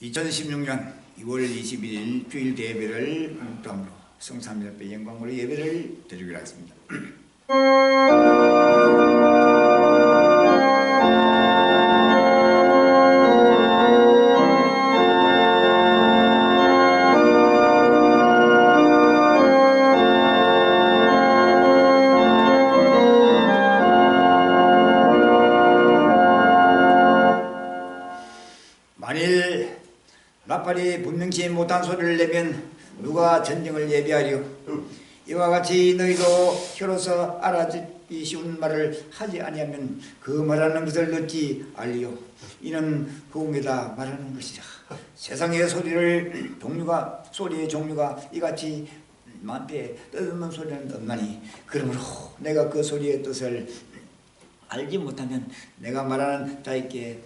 2016년 2월 21일 주일 예배를 묵담으로 성삼위 앞에 영광으로 예배를 드리기로 하겠습니다. 만일 나팔이 분명치 못한 소리를 내면 누가 전쟁을 예비하리요? 이와 같이 너희도 혀로서 알아듣기 쉬운 말을 하지 아니하면 그 말하는 것을 어찌 알리요? 이는 후공에다 말하는 것이라. 세상의 소리의 종류가 이같이 만패 뜻없는 소리는 없나니 그러므로 내가 그 소리의 뜻을 알지 못하면 내가 말하는 자에게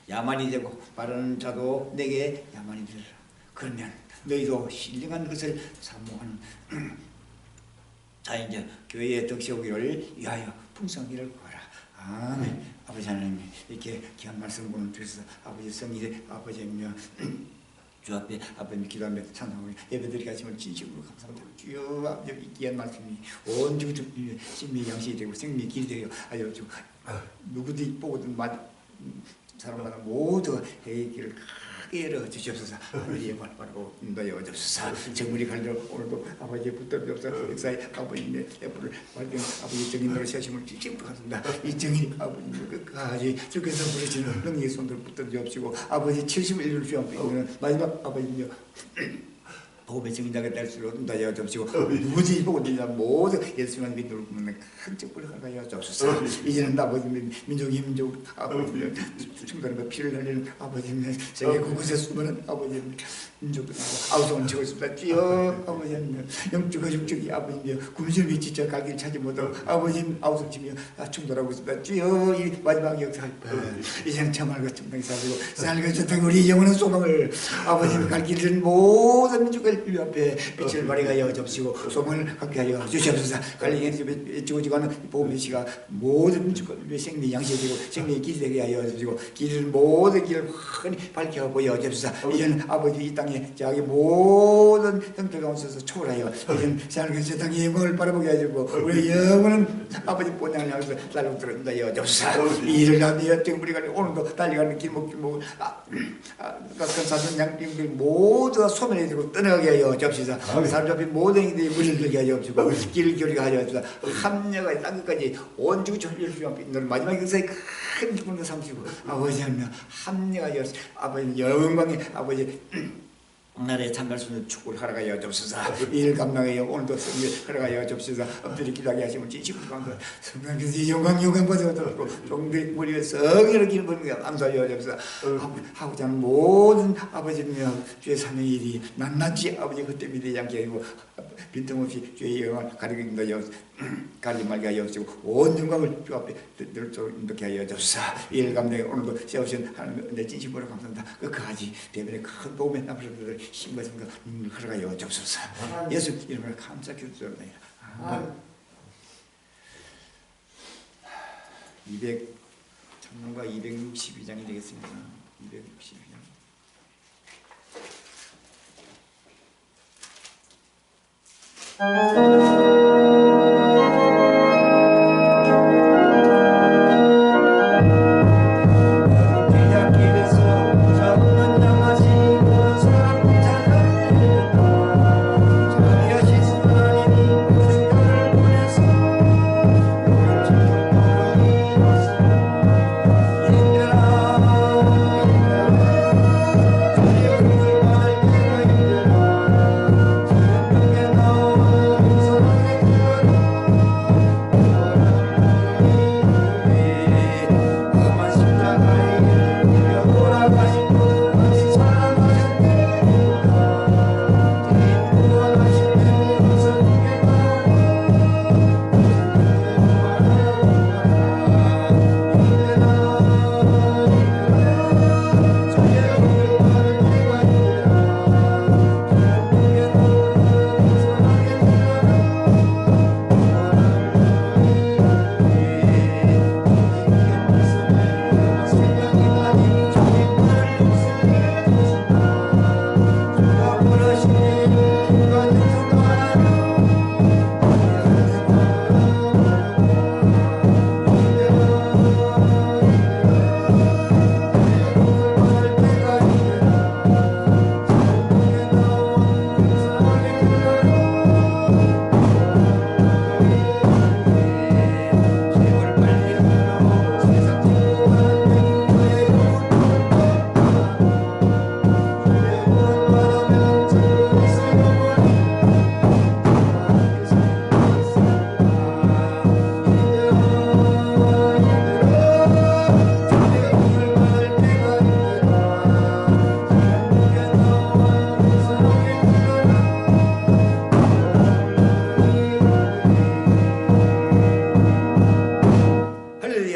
야만이 되고 말하는 자도 내게 야만이 되리라. 그러면 너희도 신령한 것을 사모하는 자인자 교회의 덕세오기를 위하여 풍성하기를 구하라. 아멘. 아버지 하나님, 이렇게 귀한 말씀 보내주셔서 아버지 성의에 아버지며 주 앞에 아버님 기도하며 찬양하며 예배드리게 하심을 진심으로 감사합니다. 주여 아버지 귀한 말씀이 온 지구 신미 양식이 되고 생명이 길이 되어 하여주 누구도 보거든 사람마다 모두 해의 길을 크게 열어주시옵소서. 하늘의 영광을 바라고 인도하여 주옵소서. 정물이 갈도록 오늘도 아버지의 붙들기 없어 역사의 아버님의 애플을 발견 아버지 정인으로 세심을 진심으로 감사합니다. 이 정인 아버님 끝까지 주께서 부르시는 능력의 손들을 붙들어 주옵시고 아버지 71년 주암 마지막 아버지며 복음의 정인자가 될 수 있도록 인도하여 주옵시고 누구지 보고 있느냐 모두 예수님만 믿음으로 묻는 큰 척불을 하여 주옵소서. 이제는 아버지님 민족이 민족 아버지님 충분한 피를 흘리는 아버지님 세계 곳곳에 숨은 아버지님 민족들 아우성을 치고 있습니다. 주여 아버지님 영적과 육적이 아버지님 군신을 지쳐 가길 찾지 못하고 아버지님 아우성 치며 충돌하고 있습니다. 주여 이 마지막 역사 이제는 참말과 정당히 살고 살고 저당 우리 영원한 소망을 아버지님 갈 길을 모든 민족을 이 앞에 빛을 발휘하여 접시고 소망을 갖게 하여 주시옵소서. 갈리게 지고지고 하는 복음의 시가 모든 민족의 생명 양식이 되고 생명의 길이 되게 하여 주시고 길을 모든 길을 흔히 밝혀 보여 주옵소서. 이제는 아버지 이 땅에 자기 모든 형태 가운데서 초월하여 이제는 살게 저 땅의 영광을 바라보게 해주고 우리 영원한 아버지 본향을 향해서 달려들어 주옵소서. 이 일을 하며 우리가 오늘도 달려가는 길목 큰 사선 양들 모두가 소멸해지고 떠나가게 하여 주옵소서. 사람 잡힌 모든 이들이 물을 들게 하여 주옵시고 길을 겨루게 하여 주옵소서. 합력의 땅끝까지 온 지구 전체를 주옵소서. 너는 마지막 역사에 큰 기쁨을 삼으시고 아버지 하며 합력하여 아버지 영광의 아버지 나라의 참갈수는 축복을 하라가여 주옵소서. 이를 감당하여 오늘도 성령 하라가여 주옵소서. 엎드려 기도하게 하시면 진심으로 감사합니다. 성령께서 영광 받아들고 종들의 머리에 성령을 기는 분에게 감사하여 주옵소서. 하고자 하는 모든 아버지며 주의 사명의 일이 낱낱이 아버지 그때 믿지 않게 하고 빈틈없이 주의 영광을 가리긴다 가리지 말게 하여 주시고 온 영광을 주 앞에 늘도록 인도케 하여 주옵소서. 이를 감당해 오늘도 세우신 하나님 내 진심으로 감사합니다. 끝까지 대변의 큰 도움에 남으셔서 힘과 성과 흘러가여 주옵소서. 예수 이름으로 감사 기도드립니다. 아멘. 200 창문과 262장이 되겠습니다. 262장.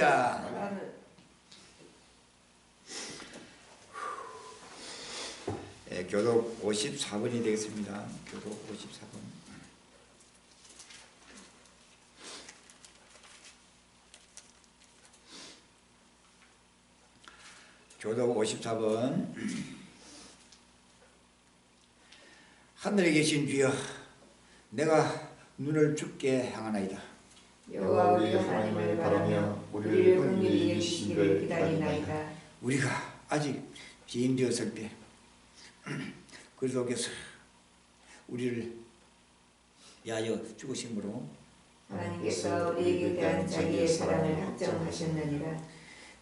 할렐루야. 네, 교독 54번이 되겠습니다. 교독 54번. 교독 54번. 하늘에 계신 주여, 내가 눈을 주께 향하나이다. 여호와 우리 하나님을 바라며 우리를 긍휼히 여기시기를 기다리나이다. 우리가 아직 죄인되었을 때 그리스도께서 우리를 위하여 죽으심으로 하나님께서 우리에게 대한 자기의 사랑을 확정하셨느니라.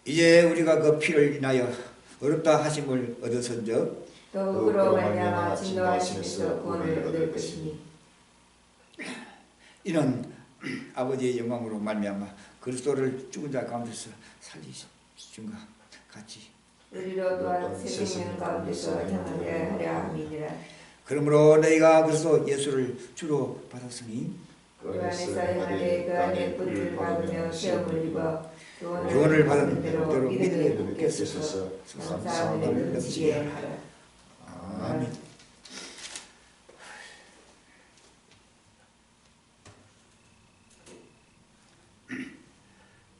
이제 우리가 그 피를 인하여 어렵다 하심을 얻었은즉 더욱으로 말미암아 진노하심에서 구원을 얻을 것이니 이는 아버지의 영광으로 말미암아 그리스도를 죽은 자 가운데서 살리신 것 같이 우리로 또한 새 생명 가운데서 향하려 하려 함이니라. 그러므로 너희가 그리스도 예수를 주로 받았으니 그 안에서 행하되 그 안에 뿌리를 박으며 시험을 입어 구원을 받은 대로 대로 믿음을 믿음을 굳게 굳게 쓰소서. 쓰소서. 감사함을 넘치게 하라. 아멘.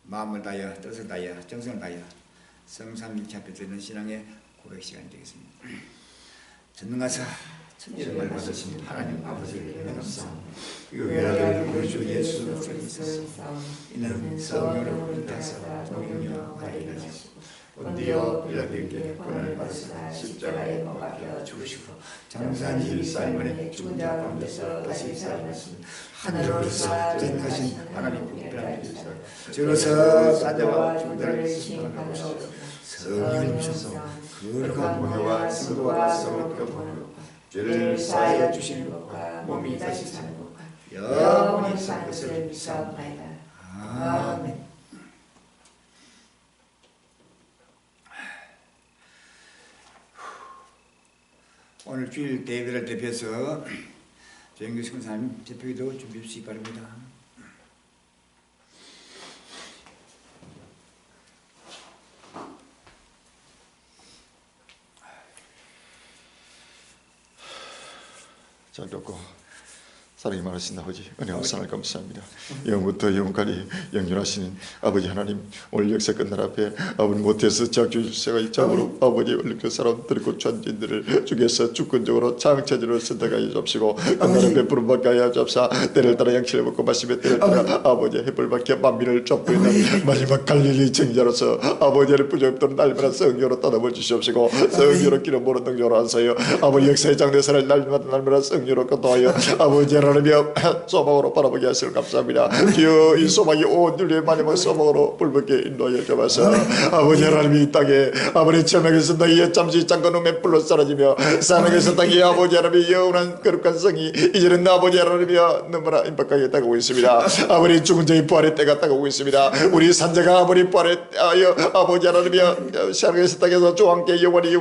마음을 다하여 뜻을 다하여 정성을 다하여 성삼일체 앞에 드는 신앙의 고백 시간이 되겠습니다. 전능하사 천지를 만드신 하나님 아버지를 감사합니다. 그 외아들 우리 주 예수 그리스도 이는 성령으로 인하사 동행여 가리라 하시고 본디오 빌라도에게 고난을 받으사 십자가에 못 박혀 죽으시고 장사한 사이먼의 죽은 자 가운데서 다시 살아나시니 하늘로서 전능하신 하나님 국배하시사 저로서 사자와 중자를 심판하고 성령을 주셔서 거룩한 공회와 승부와 성을 껴보고 죄를 사하여 주시는 것과 몸이 다시 사는 것과 영원히 사는 것을 믿사옵나이다. 아멘. 오늘 주일 대회를 대표해서 조영규 선사님 대표기도 준비해 주시기 바랍니다. 잘 듣고 사랑이 많으신 아버지 은혜 감사를 감사합니다. 영부터 영까지 영존하시는 아버지 하나님, 오늘 역사 끝날 앞에 아버지 못해서 작주세가 장으로 아버지 올림픽 사람들과 전진들을 주께서 주권적으로 장체제로 선택하여 잡시고 끝날에 베푸름 받게 하여 잡사 때를 따라 양치를 먹고 마시며 때를 따라 아버지 해불 받게 만민을 쫓고 있는 마지막 갈릴리 정자로서 아버지를 부족도록 날마다 성교로 따라볼 주시옵시고 성교로 기름 부는 등조로 하세요. 아버지 역사의 장대사를 날마다 성교로 거둬하여 아버지 하나님이여 소망으로 바라보게 하시길 감사합니다. 주여 이 소망이 온 인류의 마지막 소망으로 불붙게 인도하여 주옵소서. 아버지 하나님이 이 땅에 아버지 절망에서 너희의 잠시 잠깐 후에 불러 사라지며 사명에서 땅에 아버지 하나님의 영원한 거룩한 성이 이제는 아버지 하나님이여 너무나 임박하게 다가오고 있습니다. 아버지 죽은 자의 부활의 때가 다가오고 있습니다. 우리 산자가 아버지 부활의 아버지 하나님이여 사명에서 땅에서 주와 함께 영원히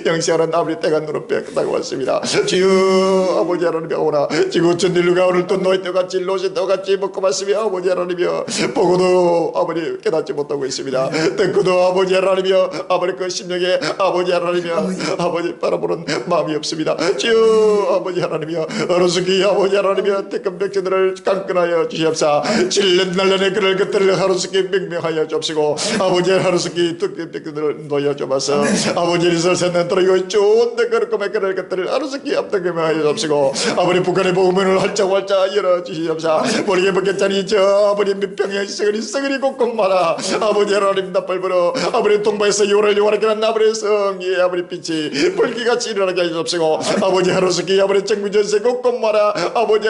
영생하는 아버지 때가 눈앞에 다가왔습니다. 주여 아버지 하나님이여 오나 지구 전 인류가 오늘 또 너희 때같이 로시 때같이 먹고 마시며 아버지 하나님이여 보고도 아버지 깨닫지 못하고 있습니다. 듣고도 아버지 하나님이여 아버지 그 심령에 아버지 하나님이여 아버지 바라보는 마음이 없습니다. 주여 아버지 하나님이여 어르스기 아버지 하나님이여 태권 백성들을 강건하여 주시옵사. 질른 날련의 그럴 것들을 하루스기 명명하여 주옵시고 아버지 하루스기 태권 백성들을 놓여 주옵소서. 아버지를 셋는 떨어지고 좋은데 그렇게 그럴 것들을 하루스기 앞당김하여 주옵시고 아버지 북한의 복음을 활짝 열어주시옵사. 모르게 먹겠자니 저 아버지 밑병에 서그리 곱곱마라 아버지 하나님 나팔불어 아버지 동방에서 요랄하게 난 아버지 성의 아버지 빛이 불기같이 일어나게 해주옵시고 아버지 하루스기 아버지 정부전세 곱곱마라 아버지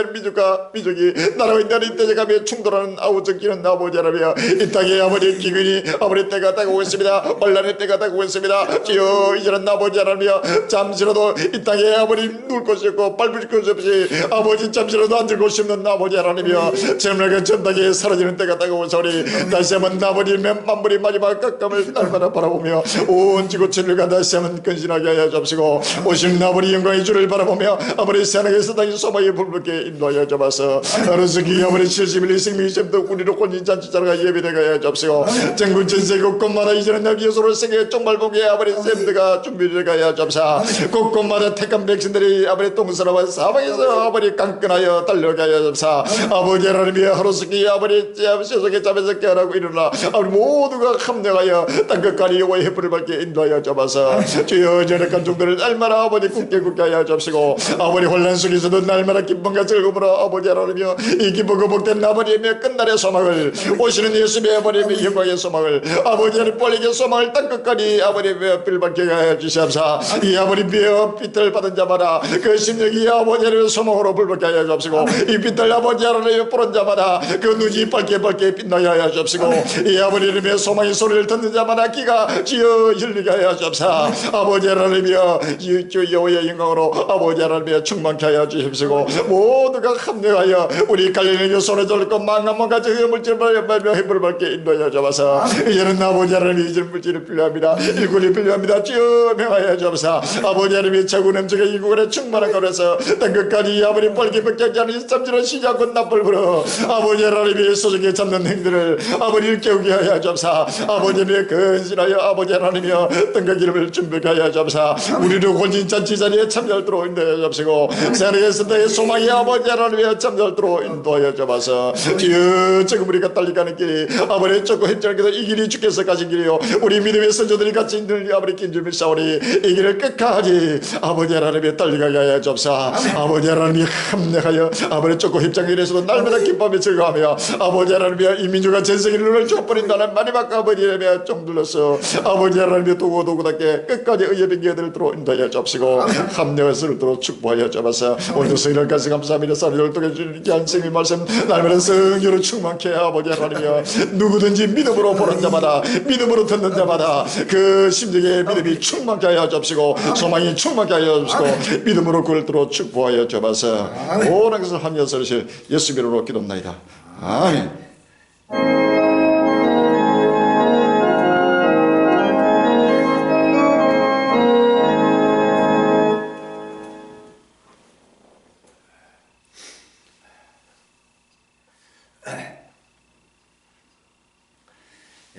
민족이 나라와 인간이 때제가며 충돌하는 아우적기는 아버지 하나님이여 이 땅에 아버지 기근이 아버지 때가 다가오고 있습니다. 환란의 때가 다가오고 있습니다. 주여 이제는 아버지 하나님이여 잠시라도 이 땅에 아버지 누울 곳이 없고 밟을 곳이 없이 아버지 참 잠시라도 앉을 곳이 없는 아버지 하나님이여 젊은 전당에 사라지는 때가 다가오사오니 다시 한번 아버지의 만물이 마지막 깎감을 날마다 바라보며 온 지구촌을 다시 한번 근신하게 하여 주옵시고 오시는 아버지 영광의 주를 바라보며 아버지 세상에서 다시 소망의 불붙게 인도하여 주옵소서. 어르스기 아버지 71일 생명이 점도 우리로 혼인잔치자가 예배되게 하여 주옵시고 전국 전세 곳곳마다 이제는 예수를 세계 쪽말보게 아버지 샘드가 준비되게 하여 주옵소서. 곳곳마다 택한 백성들이 아버지 동서나와 사방에서 아버지 깡끈하여 달려가게 하여 주옵소서. 아버지 하나님이여 하루스기 아버지 세상에 잠에서 깨어나고 일어나 아버지 모두가 합력하여 땅끝까지 여호와의 햇불을 밝게 인도하여 주옵소서. 주여 저력한 종들을 날마다 아버지 굳게 하여 주옵시고 아버지 혼란 속에서도 날마다 기쁨과 즐거움으로 아버지 하나님이여 이 기쁘고 복된 아버지의 끝날의 소망을 오시는 예수의 아버지의 영광의 소망을 아버지 하나님 뻘리게 소망을 땅끝까지 아버지의 빛을 밝게 하여 주시옵소서. 이 아버지 빛을 받은 자마다 그 심령이 아버지 하나님의 소망으로 불붙게 하여 주옵시고 이 빛을 아버지 하나님의 뿌린 자마다 그 눈이 밝게 빛나게 하여 주옵시고 이 아버지 하나님의 소망의 소리를 듣는 자마다 귀가 지어 열리게 하여 주옵소서. 아버지 하나님이여 주 여호와의 영광으로 아버지 하나님이여 충만케 하여 주십시고 모두가 합력하여 우리 갈릴리의 손에 들고 망한만 가지 물질을 말며 해불을 밝게 인도하여 주옵소서. 이제는 아버지 하나님이 이제 물질이 필요합니다. 일꾼이 필요합니다. 주여 명하여 주옵소서. 아버지 하나님이 차고 넘치게 이 구간에 충만한 걸어서 땅끝까지 아버지 빨게 벗겨지 않은 삼지는 시작과 나쁠 불어 아버지 하나님이 소중히 잡는 행들을 아버지를 깨우게 하여 주옵소서. 아버지의 근신하여 아버지 하나님이여 땅과 기름을 준비하게 하여 주옵소서. 우리를 혼인잔치 자리에 참여하도록 인도하여 주옵시고 세상에서 나의 소망이 아버지 하나님이여 참여하도록 인도하여 주옵소서. 주여 지금 우리가 달려가는 길이 아버지 좁고 힘들게서 이 길이 주께서 가신 길이요 우리 믿음의 선조들이 같이 있는 아버지 긴줄을 싸우니 이 길을 끝까지 아버지 하나님이 달려가게 하여 주옵소서. 아버지 하나님이 합력하여 아버지 좁고 힘든 길에서도 날마다 기쁨에 즐거워하며 아버지 하나님이여 이 민족과 전세계를 눈을 좁버린다는 마지막 아버지 하나님의 종들로서 아버지 하나님의 도구답게 끝까지 의의 빙계들을 들어 인도하여 주옵시고 합력을 들어 축복하여 주옵소서. 오늘도 성령을 가서 감사합니다. 사랑을 통해 주는 귀한 생의 말씀 날마다 성령으로 충만케 아버지 하나님이여 누구든지 믿음으로 보는 자마다 믿음으로 듣는 자마다 그 심령의 믿음이 충만케 하여 주옵시고 소망이 충만케 하여 주옵시고 믿음으로 그를 들어 축복하여 주옵소서. 오늘 것을 하며 서르실 예수 이름으로 기도합니다. 아멘.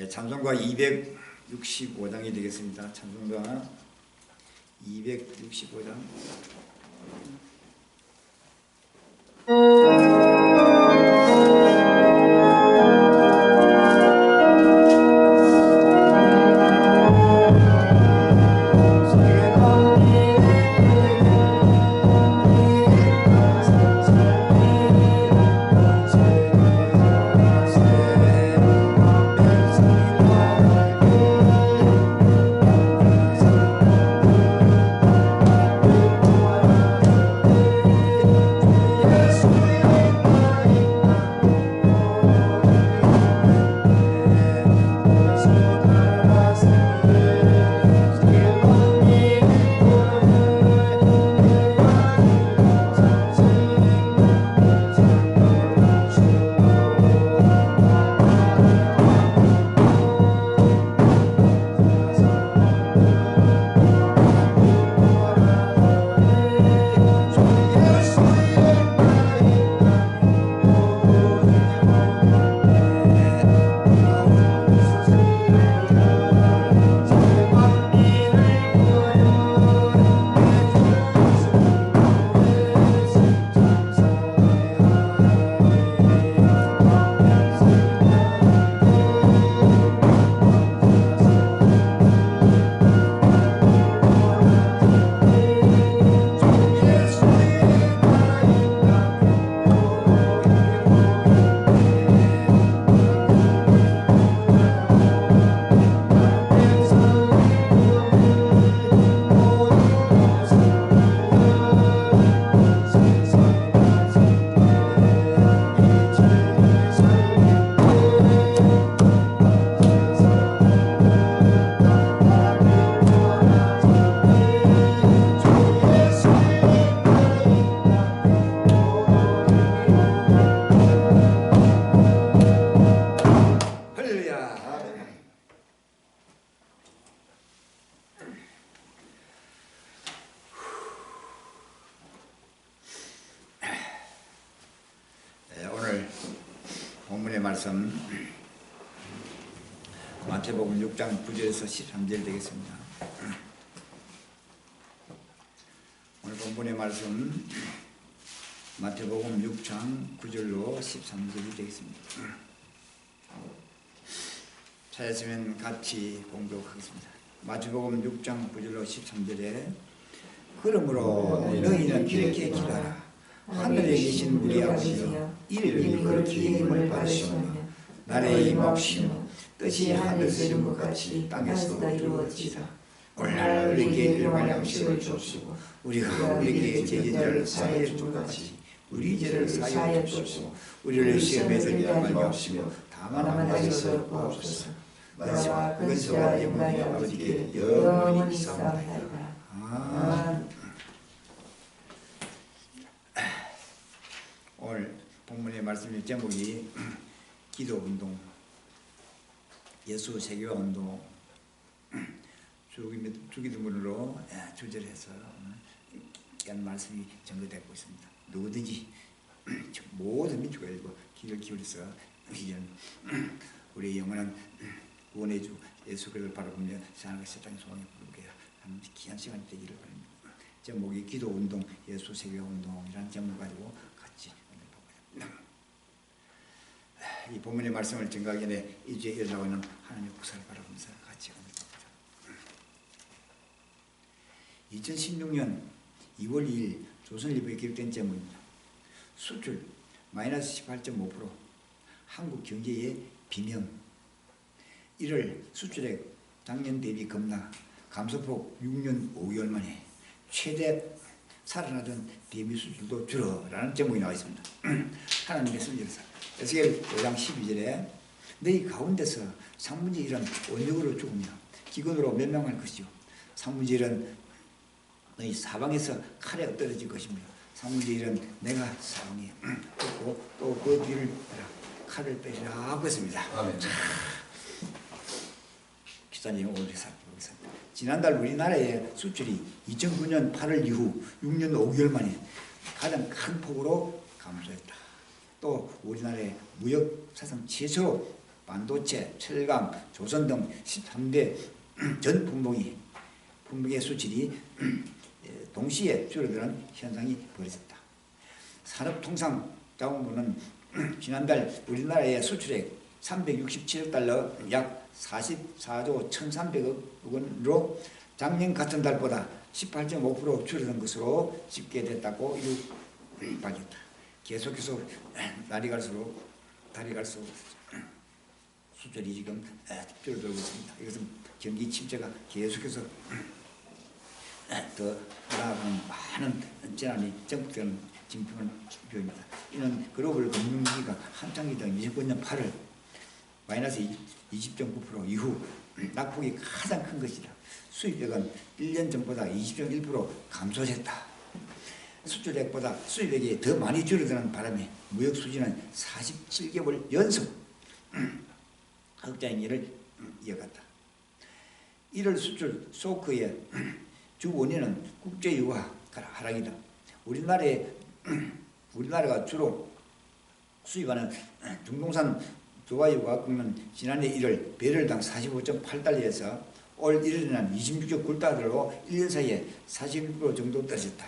찬송가 265장이 되겠습니다. 찬송가 265장. 예수 아멘. 오늘 본문의 말씀 마태복음 6장 9절에서 13절 되겠습니다. 오늘 본문의 말씀 마태복음 6장 9절로 13절이 되겠습니다. 찾았으면 같이 공독하겠습니다. 마태복음 6장 9절로 13절에 그러므로 너희는 이렇게 기도하라. 하늘에 계신 우리 아버지여 이름이 그렇게 힘을 받으시며 나라의 임하시며 뜻이 하늘에서 이룬 것 같이 땅에서도 이루어지라. 오늘날 우리에게 일용할 양식을 주옵시고 우리가 우리에게 죄진자를 사하여 준 것 같이 우리 죄를 사하여 주옵시고 우리를 시험에 들게 하지 마옵시며 다만 하나님께서 구하옵소서. 나라와 근세와 영광이 아버지께 영원히 있사옵나이다. 아멘. 오늘 본문의 말씀의 제목이 기도운동, 예수 세계화 운동, 주기도문으로 주절해서 이런 말씀이 전거되고 있습니다. 누구든지 모든 민족가 일고 귀를 기울여서 우리의 영원한 구원의 주 예수 그리스도를 바라보며 세상과 세상의 소망에 부르게 하는 귀한 시간이 되기를 바랍니다. 제목이 기도운동, 예수 세계화 운동이라는 제목을 가지고 같이 이 본문의 말씀을 증거하기 전에 이주에 일어나고 있는 하나님의 역사를 바라보면서 같이 합니다. 2016년 2월 2일 조선일보에 기록된 제목입니다. 수출 마이너스 18.5%, 한국 경제의 비명. 1월 수출액 작년 대비 급락, 감소폭 6년 5개월 만에 최대 살아나던 대미 수출도 줄어라는 제목이 나와 있습니다. 하나님의 선지자서 에스겔 5장 12절에 너희 가운데서 상문제일은 원력으로 죽으며 기근으로 멸망할 것이요 상문제일은 너희 사방에서 칼에 엎드러질 것입니다. 상문제일은 내가 사방에 엎고 또 그 뒤를 칼을 빼리라 하고 했습니다. 아멘. 기사님 오늘 살펴보겠습니다. 지난달 우리나라의 수출이 2009년 8월 이후 6년 5개월 만에 가장 큰 폭으로 감소했다. 또 우리나라의 무역 사상 최초로 반도체, 철강, 조선 등 13대 전 품목의 수출이 동시에 줄어드는 현상이 벌어졌다. 산업통상자원부는 지난달 우리나라의 수출액 367억 달러 약 44조 1,300억 원으로 작년 같은 달보다 18.5% 줄어든 것으로 집계됐다고 밝혔다. 계속해서 달이 갈수록 수출이 지금 줄어들고 있습니다. 이것은 경기 침체가 계속해서 더 나아가는 많은 재난이 전국되는 징표입니다. 이는 글로벌 금융위기가 한창이던 2009년 8월 마이너스 20.9% 이후 낙폭이 가장 큰 것이다. 수입액은 1년 전보다 20.1% 감소했다. 수출액보다 수입액이 더 많이 줄어드는 바람에 무역 수지는 47개월 연속 흑자행위를 이어갔다. 1월 수출 소크의 주 원인은 국제유가 하락이다. 우리나라가 주로 수입하는 중동산 두바이유가금은 지난해 1월 배럴당 45.8달러에서 올 1월에는 26.9달러로 1년 사이에 41% 정도 떨어졌다.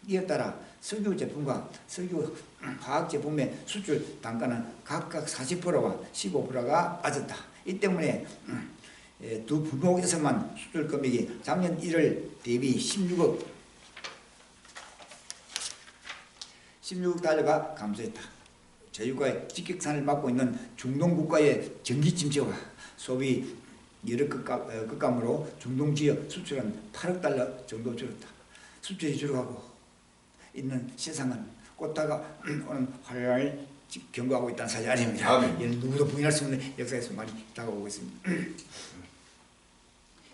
이에 따라 석유 제품과 석유 화학 제품의 수출 단가는 각각 40%와 15%가 빠졌다. 이 때문에 두 품목에서만 수출 금액이 작년 1월 대비 16억 달러가 감소했다. 제휴가의 직격탄을 맞고 있는 중동 국가의 경기 침체와 소비 여러 급감으로 중동 지역 수출은 8억 달러 정도 줄었다. 수출이 줄어가고 있는 세상은 꽃다가 오는 화려를 경고하고 있다는 사실 아닙니다. 이는 누구도 부인할 수 없는 역사에서 많이 다가오고 있습니다.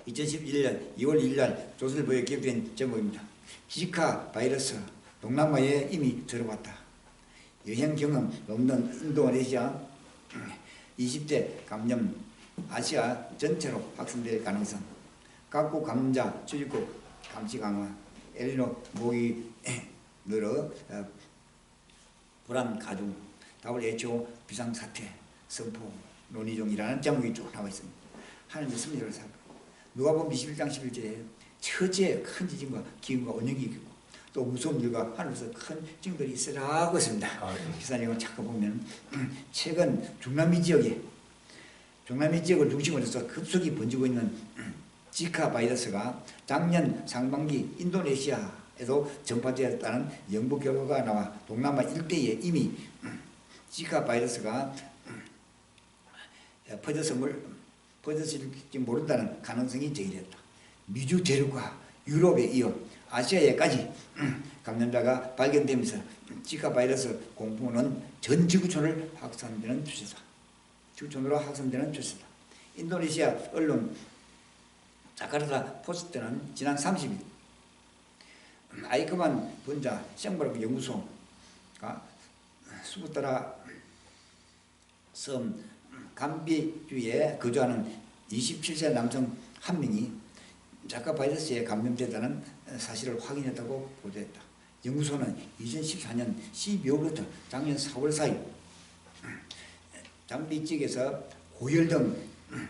2011년 2월 1일 날 조선일보에 기록된 제목입니다. 지카 바이러스 동남아에 이미 들어왔다. 여행 경험 없는 인도네시아 20대 감염 아시아 전체로 확산될 가능성, 각국 감염자 출입국 감시 강화, 엘니노 모기 늘어 불안 가중, WHO 비상사태 선포 논의 중이라는 제목이 쭉 나와 있습니다. 하나님의 섭리를 살고 누가복음 21장 11절에 처지에 큰 지진과 기근과 원형이 있고 또 무서운 일과 하늘에서 큰 징들이 있으라고 했습니다. 기사님을 자꾸 보면 최근 중남미 지역을 중심으로 해서 급속히 번지고 있는 지카 바이러스가 작년 상반기 인도네시아에도 전파되었다는 연구 결과가 나와 동남아 일대에 이미 지카 바이러스가 퍼졌을지 모른다는 가능성이 제기됐다. 미주 대륙과 유럽에 이어 아시아에까지 감염자가 발견되면서 지카 바이러스 공포는 전 지구촌을 확산되는 추세다. 지구촌으로 확산되는 추세다. 인도네시아 언론 자카르타 포스트는 지난 30일 아이크만 분자 생물학 연구소가 수부따라 섬 감비주에 거주하는 27세 남성 한 명이 자카 바이러스에 감염됐다는 사실을 확인했다고 보도했다. 연구소는 2014년 12월부터 작년 4월 사이 장비 지역에서 고열등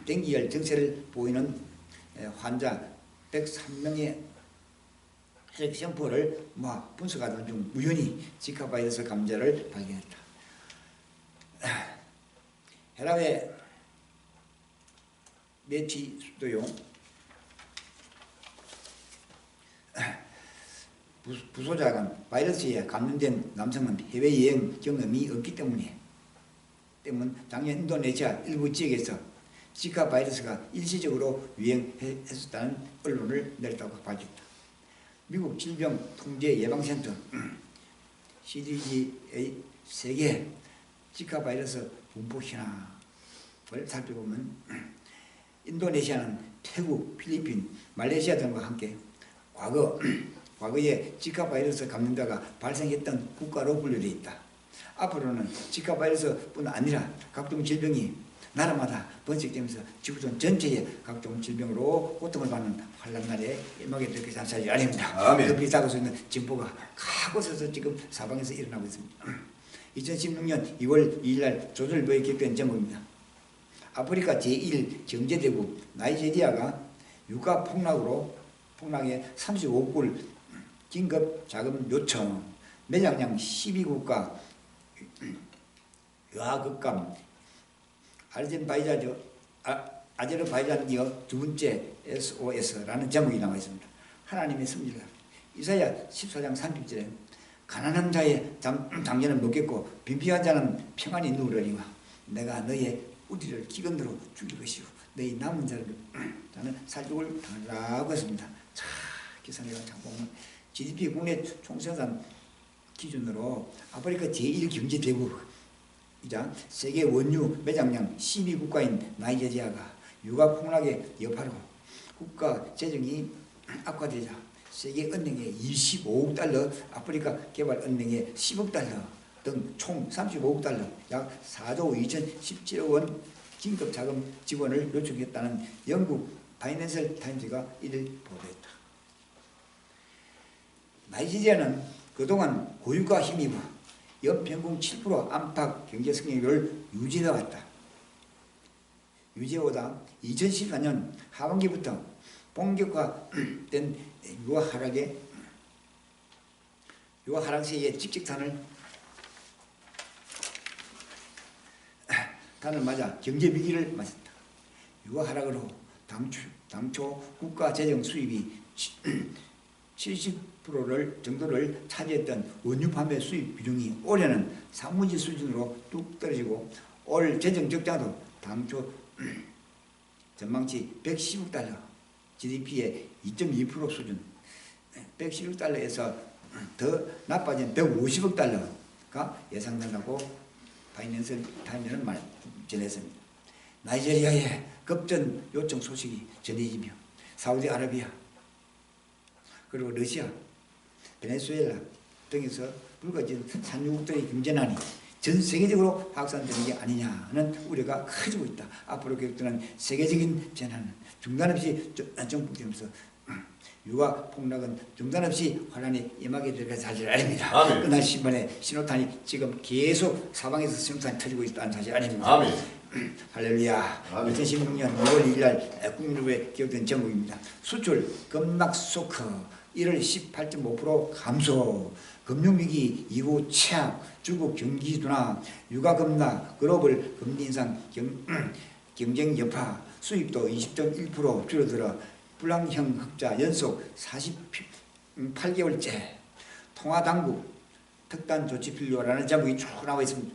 dengue 증세를 보이는 환자 103명의 혈액 샘플을 분석하던 중 우연히 지카 바이러스 감염자를 발견했다. 헤라베 매치 수도용 부소자간 바이러스에 감염된 남성은 해외여행 경험이 없기 때문 작년 인도네시아 일부 지역에서 지카 바이러스가 일시적으로 유행했었다는 언론을 냈다고 밝혔다. 미국 질병통제예방센터 CDC의 세계 지카 바이러스 분포 현황을 살펴보면 인도네시아는 태국, 필리핀, 말레이시아 등과 함께 과거에 지카 바이러스 감염자가 발생했던 국가로 분류되어 있다. 앞으로는 지카 바이러스뿐 아니라 각종 질병이 나라마다 번식되면서 지구촌 전체에 각종 질병으로 고통을 받는 환란날에 임하게 될 것이 사실이 아닙니다. 급히 다가오고 있는 진보가 각곳에서 지금 사방에서 일어나고 있습니다. 2016년 2월 2일날 조선일보에 기록된 제목입니다. 아프리카 제1 경제대국 나이지리아가 유가 폭락에 35억 불 긴급 자금 요청, 매장량 12국가 유화극감 아제르바이잔 이어 두 번째 SOS라는 제목이 나와 있습니다. 하나님의 섭리를 이사야 14장 30절에 가난한 자의 장전은 먹겠고 빈피한 자는 평안히 누우려니와 내가 너의 우리를 기근으로 죽일 것이요 너희 남은 자는 살죽을 당하라고 했습니다. 자, 기사님과 장보면 GDP 국내 총생산 기준으로 아프리카 제1경제대국이자 세계 원유 매장량 12국가인 나이지리아가 유가 폭락의 여파로 국가 재정이 악화되자 세계은행에 25억 달러, 아프리카 개발은행에 10억 달러 등 총 35억 달러, 약 4조 2017억 원 긴급 자금 지원을 요청했다는 영국 파이낸셜 타임즈가 이를 보도했다. 나이지리아는 그동안 고유가 힘입어 연평균 7% 안팎 경제 성장률을 유지해왔다. 유지해오다 2014년 하반기부터 본격화된 유가 하락세의 직직탄을 맞아 경제 위기를 맞았다. 유가 하락으로 당초 국가 재정 수입이 70% 정도를 차지했던 원유 판매 수입 비중이 올해는 상무지 수준으로 뚝 떨어지고 올 재정 적자도 당초 전망치 110억 달러, GDP의 2.2% 수준, 110억 달러에서 더 나빠진 150억 달러가 예상된다고 파이낸셜 타임즈는 전했습니다. 나이지리아의 급전 요청 소식이 전해지며 사우디아라비아 그리고 러시아, 베네수엘라 등에서 불거진 산유국들의 경제난이 전 세계적으로 확산되는 게 아니냐 하는 우려가 커지고 있다. 앞으로 계속되는 세계적인 재난은 중단 없이 정복되면서 유가 폭락은 중단 없이 환란이 임하게 될 것을 사실 아닙니다. 아멘. 그날 신문에 신호탄이 지금 계속 사방에서 생산이 터지고 있다는 사실 아닙니다. 아멘. 할렐루야. 아멘. 2016년 6월 1일 날 국민의회에 기록된 제목입니다. 수출 급락 쇼크 1월 18.5% 감소, 금융위기 이후 최악, 중국 경기 둔화, 유가 급락, 글로벌 금리 인상, 경쟁 여파, 수입도 20.1% 줄어들어 불황형 흑자 연속 48개월째, 통화당국 특단 조치 필요라는 제목이 쭉 나와 있습니다.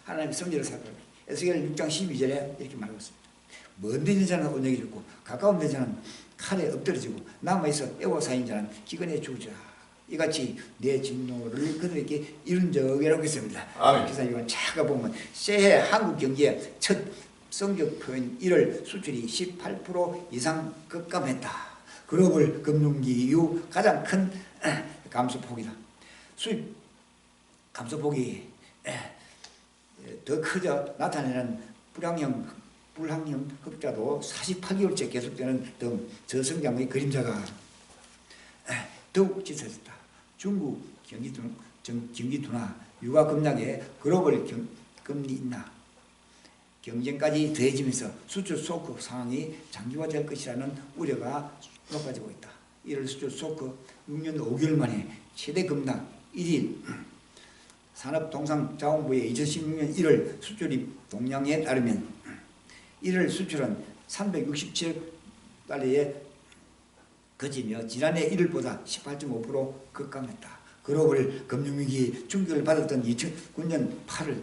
하나님의 성질을 살펴봅니다. 에스겔 6장 12절에 이렇게 말하고 있습니다. 먼 데 있는 자는 언약이 죽고 가까운 데 자는 칼에 엎드러지고 남아있어 애워사인 자는 기근에 죽으리라. 이같이 내 진노를 그들에게 이룬 적이라고 했습니다. 아멘. 기사님은 차가 보면 새해 한국 경기의 첫 성적 표현 1월 수출이 18% 이상 급감했다. 글로벌 금융위기 이후 가장 큰 감소폭이다. 수입 감소폭이 더 크죠. 나타내는 불황형 흑자도 48개월째 계속되는 등 저성장의 그림자가 더욱 짙어졌다. 중국 경기 둔화, 유가 급락에 글로벌 금리 인하, 경쟁까지 더해지면서 수출 쇼크 상황이 장기화될 것이라는 우려가 높아지고 있다. 1월 수출 쇼크 6년 5개월 만에 최대 급락 1일 산업통상자원부의 2016년 1월 수출입 동향에 따르면 1월 수출은 367억 달러에 그치며 지난해 1월보다 18.5% 급감했다. 글로벌 금융위기 충격을 받았던 2009년 8월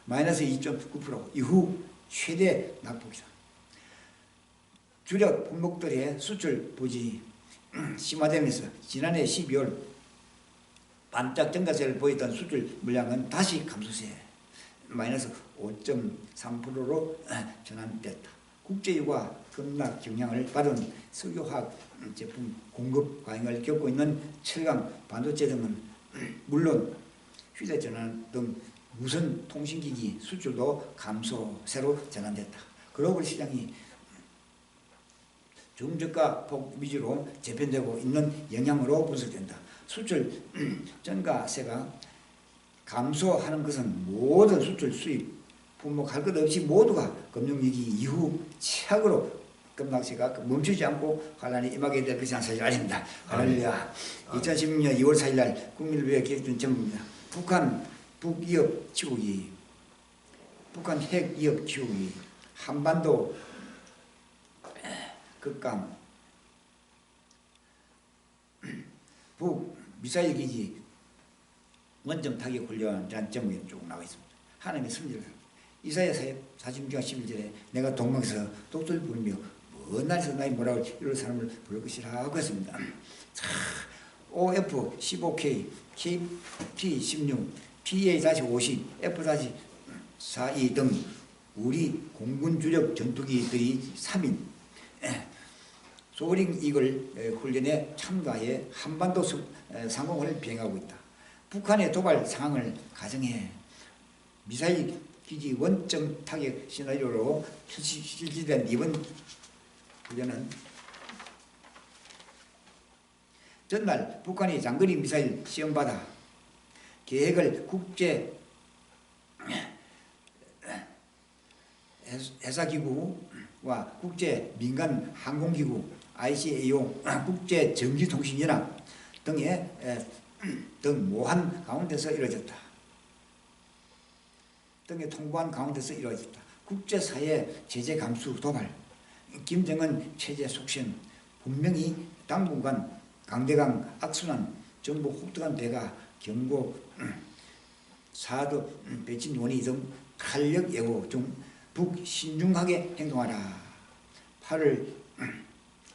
마이너스 2.9% 이후 최대 낙폭이다. 주력 품목들의 수출 부진이 심화되면서 지난해 12월 반짝 증가세를 보였던 수출 물량은 다시 감소세 마이너스 5.3%로 전환됐다. 국제유가 급락 영향을 받은 석유화학 제품 공급 과잉을 겪고 있는 철강, 반도체 등은 물론 휴대전화 등 무선 통신기기 수출도 감소세로 전환됐다. 글로벌 시장이 중저가 폭 위주로 재편되고 있는 영향으로 분석된다. 수출 전가세가 감소하는 것은 모든 수출 수입 품목 할 것 없이 모두가 금융위기 이후 최악으로 급락세가 멈추지 않고 환란이 임하게 될 것이 사실 아닙니다. 할렐루야. 2016년 2월 4일 날 국민의회에 기록된 제목입니다. 북한 북위협 치고기, 북한 핵위협 치고기, 한반도 급강, 북 미사일 기지 원점 타격 훈련이라는 제목이 쭉 나와 있습니다. 하나님의 성질을 이사야 46장 11절에 내가 동방에서 독수리를 부르며 먼 날에서 나의 뭐라고 이럴 사람을 부를 것이라 하고 했습니다. OF 15K, KT16, PA-50, F-42 등 우리 공군 주력 전투기들이 3인 소링 이글 훈련에 참가해 한반도 상공을 비행하고 있다. 북한의 도발 상황을 가정해 미사일 기지 원점 타격 시나리오로 실시된 이번 훈련은 전날 북한이 장거리 미사일 시험받아 계획을 국제 해사기구와 국제 민간 항공기구 ICAO 국제 전기통신연합 등 모한 가운데서 이루어졌다. 등에 통보한 가운데서 이루어졌다. 국제사회 제재 감수 도발, 김정은 체제 속신, 분명히 당분간 강대강 악순환, 정부 혹독한 대가, 경고, 사드 배치 논의 등 탄력 예고 중 북신중하게 행동하라. 8월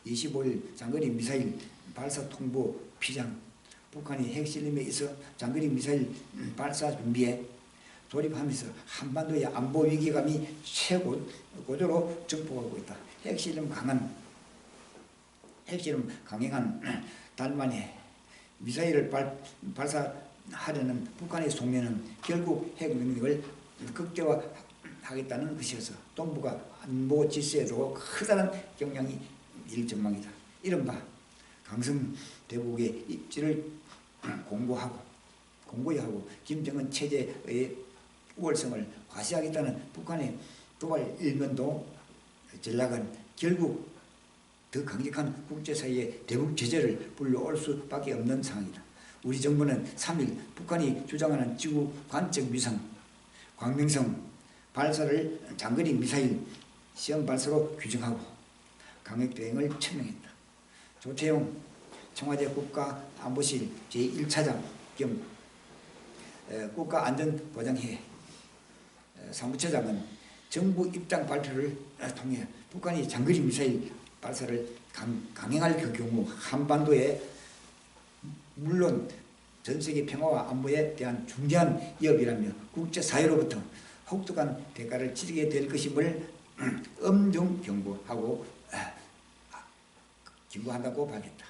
25일 장거리 미사일 발사 통보 피장, 북한이 핵실험에 있어 장거리 미사일 발사 준비에 돌입하면서 한반도의 안보 위기감이 최고조로 증폭하고 있다. 핵실험 강행한 달 만에 미사일을 발사 하려는 북한의 속내는 결국 핵 능력을 극대화하겠다는 것이어서 동북아 안보 질서에도 커다란 영향이 일 전망이다. 이른바 강성 대북의 입지를 공고히 하고 김정은 체제의 우월성을 과시하겠다는 북한의 도발 일면도 전략은 결국 더 강력한 국제사회의 대북 제재를 불러올 수밖에 없는 상황이다. 우리 정부는 3일 북한이 주장하는 지구 관측 위성 광명성 발사를 장거리 미사일 시험 발사로 규정하고 강력 대응을 천명했다. 조태용 청와대 국가안보실 제1차장 겸 국가안전보장회 사무처장은 정부 입장 발표를 통해 북한이 장거리 미사일 발사를 강행할 경우 한반도에 물론 전세계 평화와 안보에 대한 중대한 위협이라며 국제사회로부터 혹독한 대가를 치르게 될 것임을 엄중 경고한다고 밝혔다.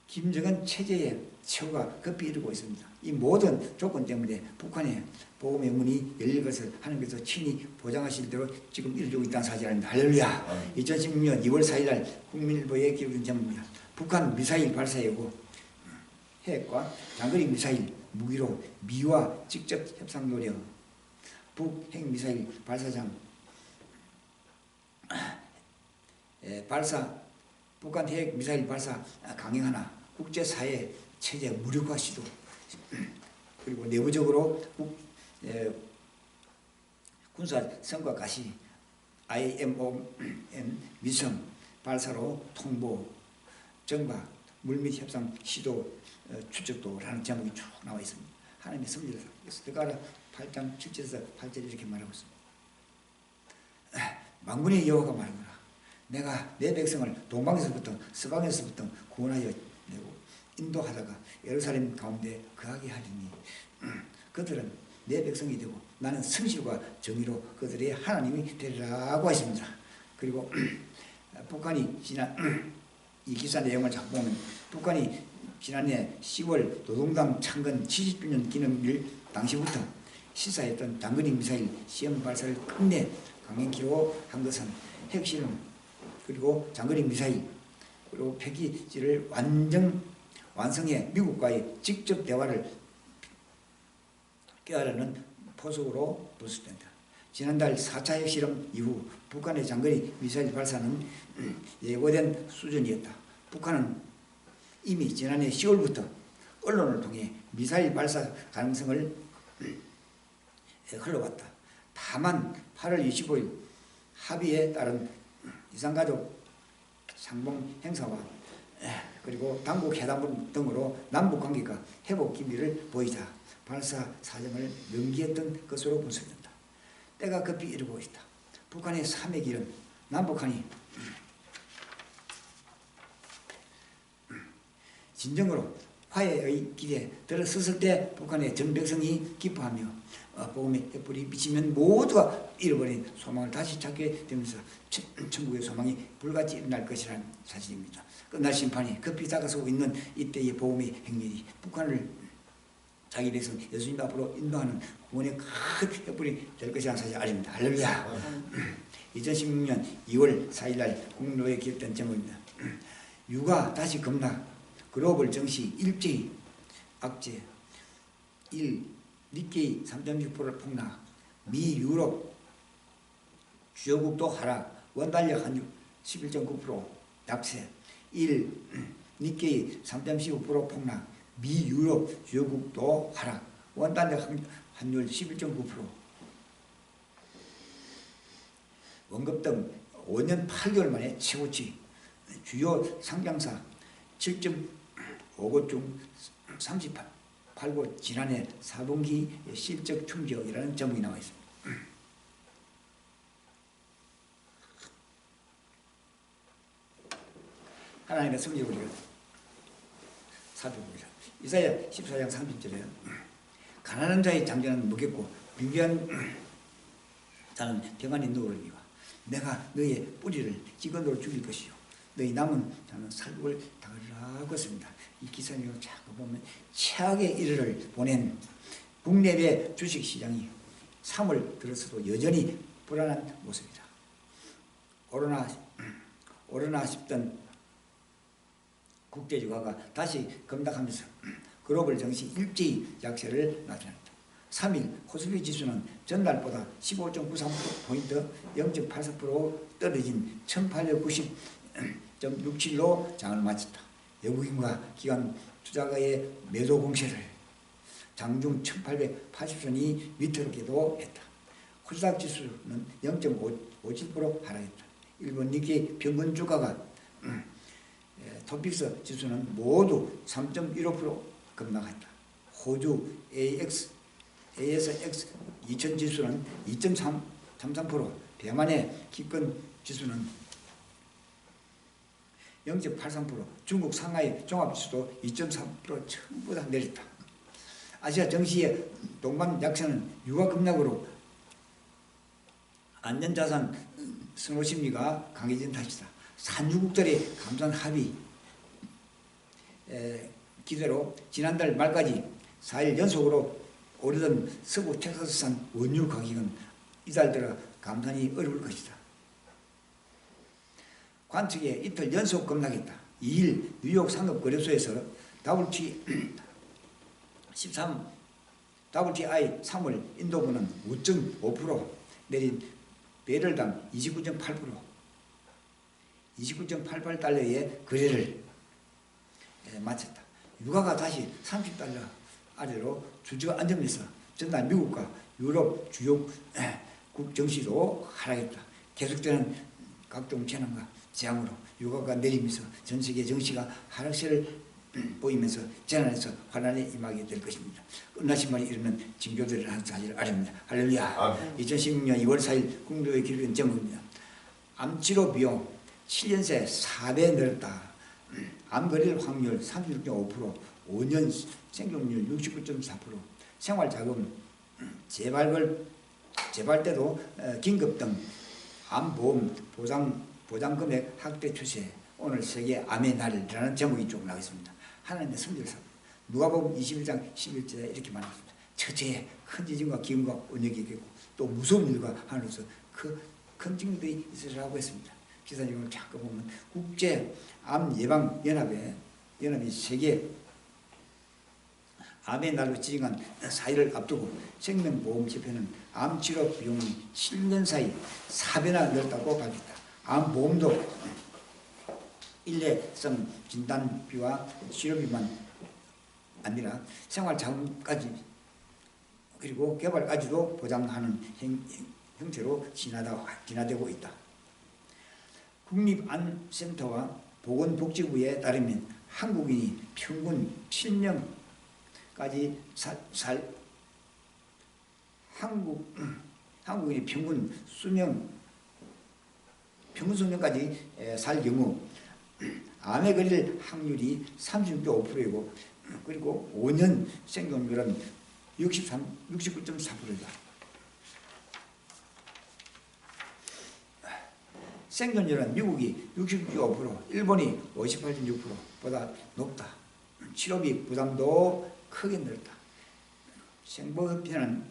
김정은 체제의 최후가 급히 이르고 있습니다. 이 모든 조건 때문에 북한의 보험의 문이 열릴 것을 하나님께서 친히 보장하실 대로 지금 이루어지고 있다는 사실입니다. 할렐루야. 2016년 2월 4일 날 국민일보에 기록된 제목입니다. 북한 미사일 발사 예고 핵과 장거리 미사일 무기로 미와 직접 협상 노력 북핵 미사일 발사장 북한 핵 미사일 발사 강행하나 국제사회 체제 무력화 시도 그리고 내부적으로 군사 성과 가시 IMOM 위성 발사로 통보 정박 물밑 협상 시도 추적도라는 제목이 쭉 나와 있습니다. 하나님의 섭리를 스가랴 8장 7절에서 8절 이렇게 말하고 있습니다. 만군의 여호와가 말하노라. 내가 내 백성을 동방에서부터 서방에서부터 구원하여 내고 인도하다가 예루살렘 가운데 거하게 하리니 그들은 내 백성이 되고 나는 성실과 정의로 그들의 하나님이 되리라고 하십니다. 그리고 북한이 지난 이 기사 내용을 자꾸 보면 북한이 지난해 10월 노동당 창건 70주년 기념일 당시부터 시사했던 장거리 미사일 시험 발사를 끝내 강행키로 한 것은 핵실험 그리고 장거리 미사일 그리고 폐기지를 완성해 미국과의 직접 대화를 꾀하려는 포석으로 분석된다. 지난달 4차 핵실험 이후 북한의 장거리 미사일 발사는 예고된 수준이었다. 북한은 이미 지난해 10월부터 언론을 통해 미사일 발사 가능성을 흘러왔다. 다만 8월 25일 합의에 따른 이산가족 상봉 행사와 그리고 당국 회담 등으로 남북관계가 회복 기미를 보이자 발사 사정을 연기했던 것으로 분석된다. 때가 급히 이르고 있다. 북한의 3의 길은 남북한이 진정으로 화해의 길에 들어섰을 때 북한의 전 백성이 기뻐하며 복음의 햇불이 비치면 모두가 잃어버린 소망을 다시 찾게 되면서 천국의 소망이 불같이 일어날 것이라는 사실입니다. 끝날 심판이 급히 다가서고 있는 이때의 복음의 행렬이 북한을 자기 백성 예수님 앞으로 인도하는 구원의 큰 햇불이 될 것이라는 사실 아닙니다. 할렐루야. 2016년 2월 4일 날 국민로에 기록된 제목입니다. 유가 다시 급락 글로벌 증시 일제히 악재 1. 니케이 3.6% 폭락 미 유럽 주요국도 하락 원달러 환율 11.9% 약세 1. 니케이 3.15% 폭락 미 유럽 주요국도 하락 원달러 환율 11.9% 원급 등 5년 8개월 만에 최고치 주요 상장사 7.5곳 중 38곳 지난해 4분기 실적 충격이라는 제목이 나와 있습니다. 하나님의 섭리를 우리가 살펴봅니다. 이사야 14장 30절에 가난한 자의 장전은 무겁고 빈귀한 자는 평안히 누우리니와 내가 너의 뿌리를 기근으로 죽일 것이요 너희 남은 자는 살육을 당하리라고 했습니다. 이 기사님을 자꾸 보면 최악의 일을 보낸 국내외 주식시장이 3월 들어서도 여전히 불안한 모습이다. 오르나 싶던 국제주가가 다시 급락하면서 글로벌 증시 일제히 약세를 나타냈다. 3일 코스피 지수는 전날보다 15.93포인트 0.84% 떨어진 1890.67로 장을 마쳤다. 외국인과 기관 투자가의 매도 공세를 장중 1880선이 위태롭게도 했다. 코스닥 지수는 0.57% 하락했다. 일본 니케이 평균 주가가 토픽스 지수는 모두 3.15% 급락했다. 호주 ASX 2000 지수는 2.33%, 대만의 기권 지수는 0.83%, 중국 상하이 종합지수도 2.3% 전부 다 내렸다. 아시아 증시의 동반 약세는 유가 급락으로 안전자산 선호 심리가 강해진 탓이다. 산유국들의 감산 합의 기대로 지난달 말까지 4일 연속으로 오르던 서부 텍사스산 원유 가격은 이달 들어 감산이 어려울 것이다. 관측에 이틀 연속 급락했다. 2일 뉴욕 상급거래소에서 WTI 3월 인도분은 5.5% 내린 배럴당 29.88달러의 거래를 마쳤다. 유가가 다시 30달러 아래로 주저앉으면서 전날 미국과 유럽 주요 국 증시도 하락했다. 계속되는 각종 재난과 재앙으로 유가가 내리면서 전 세계 증시가 하락세를 보이면서 재난에서 환란에 임하게 될 것입니다. 끝나신 말이 이르는 징조들을 한 사실을 아렵니다. 할렐루야. 2016년 2월 4일 국도에 기록된 제목입니다. 암치료 비용 7년새 4배 늘었다. 암거릴 확률 36.5%, 5년 생존율 69.4%, 생활자금 재발 때도 긴급 등 암보험 보장금액 확대 추세, 오늘 세계 암의 날이라는 제목이 쭉 나오겠습니다. 하나님의 성질상 누가복음 21장 11절에 이렇게 말합니다. 처제에 큰 지진과 기근과 언역이 있겠고 또 무서운 일과 하늘에서 큰 징조들이 있으리라고 했습니다. 기사님을 자꾸 보면 국제 암 예방 연합이 세계 암의 날로 지정한 4일을 앞두고 생명보험협회는 암치료 비용이 7년 사이 4배나 늘었다고 밝혔다. 암보험도 일회성 진단비와 치료비만 아니라 생활자금까지 그리고 개발까지도 보장하는 형태로 진화되고 있다. 국립암센터와 보건복지부에 따르면 한국인이 평균 7년까지 한국인이 평균 수명까지 살 경우 암에 걸릴 확률이 36.5%이고 그리고 5년 생존율은 69.4%이다. 생존율은 미국이 69.5%, 일본이 58.6%보다 높다. 치료비 부담도 크게 늘었다. 생보협회는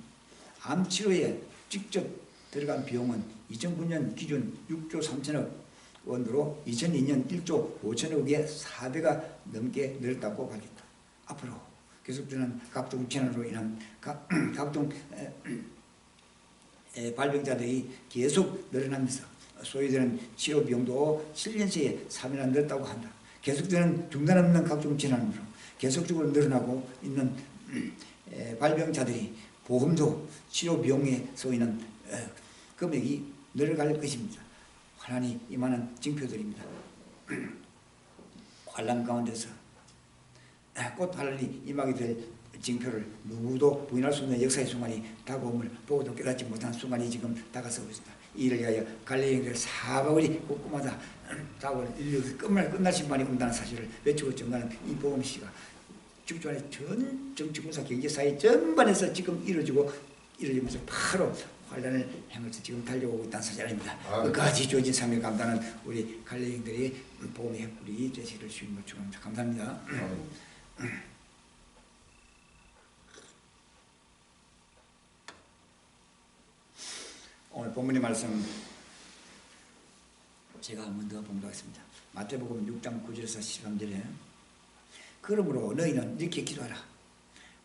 암 치료에 직접 들어간 비용은 2009년 기준 6조 3천억 원으로 2002년 1조 5천억에 4배가 넘게 늘었다고 밝혔다. 앞으로 계속되는 각종 재난으로 인한 각종 발병자들이 계속 늘어나면서 소요되는 치료 비용도 7년 새에 3배나 늘었다고 한다. 계속되는 중단 없는 각종 재난으로 계속적으로 늘어나고 있는 발병자들이 보험도 치료 비용에 쏘이는 금액이 늘어갈 것입니다. 환란이 임하는 징표들입니다. 환란 가운데서 곧 환란이 임하게 될 징표를 누구도 부인할 수 없는 역사의 순간이 다가옴을 보고도 깨닫지 못한 순간이 지금 다가서고 있습니다. 이를 위하여 갈릴리인들 4바울이 곳곳마다 다가올 인류 끝날 순간이 온다는 사실을 외치고 전가하는 이 복음시가 지구촌의 전 정치, 군사, 경제, 사회 전반에서 지금 이루어지면서 바로 환란을 행해서 지금 달려오고 있다는 사실입니다. 아멘. 끝까지 주어진 삶을 감당하는 우리 갈래인들이 복음의 햇불이 되시기를 주님으로 축원합니다. 감사합니다. 오늘 본문의 말씀 제가 한 번 더 봉독하겠습니다. 마태복음 6장 9절에서 13절에 그러므로 너희는 이렇게 기도하라.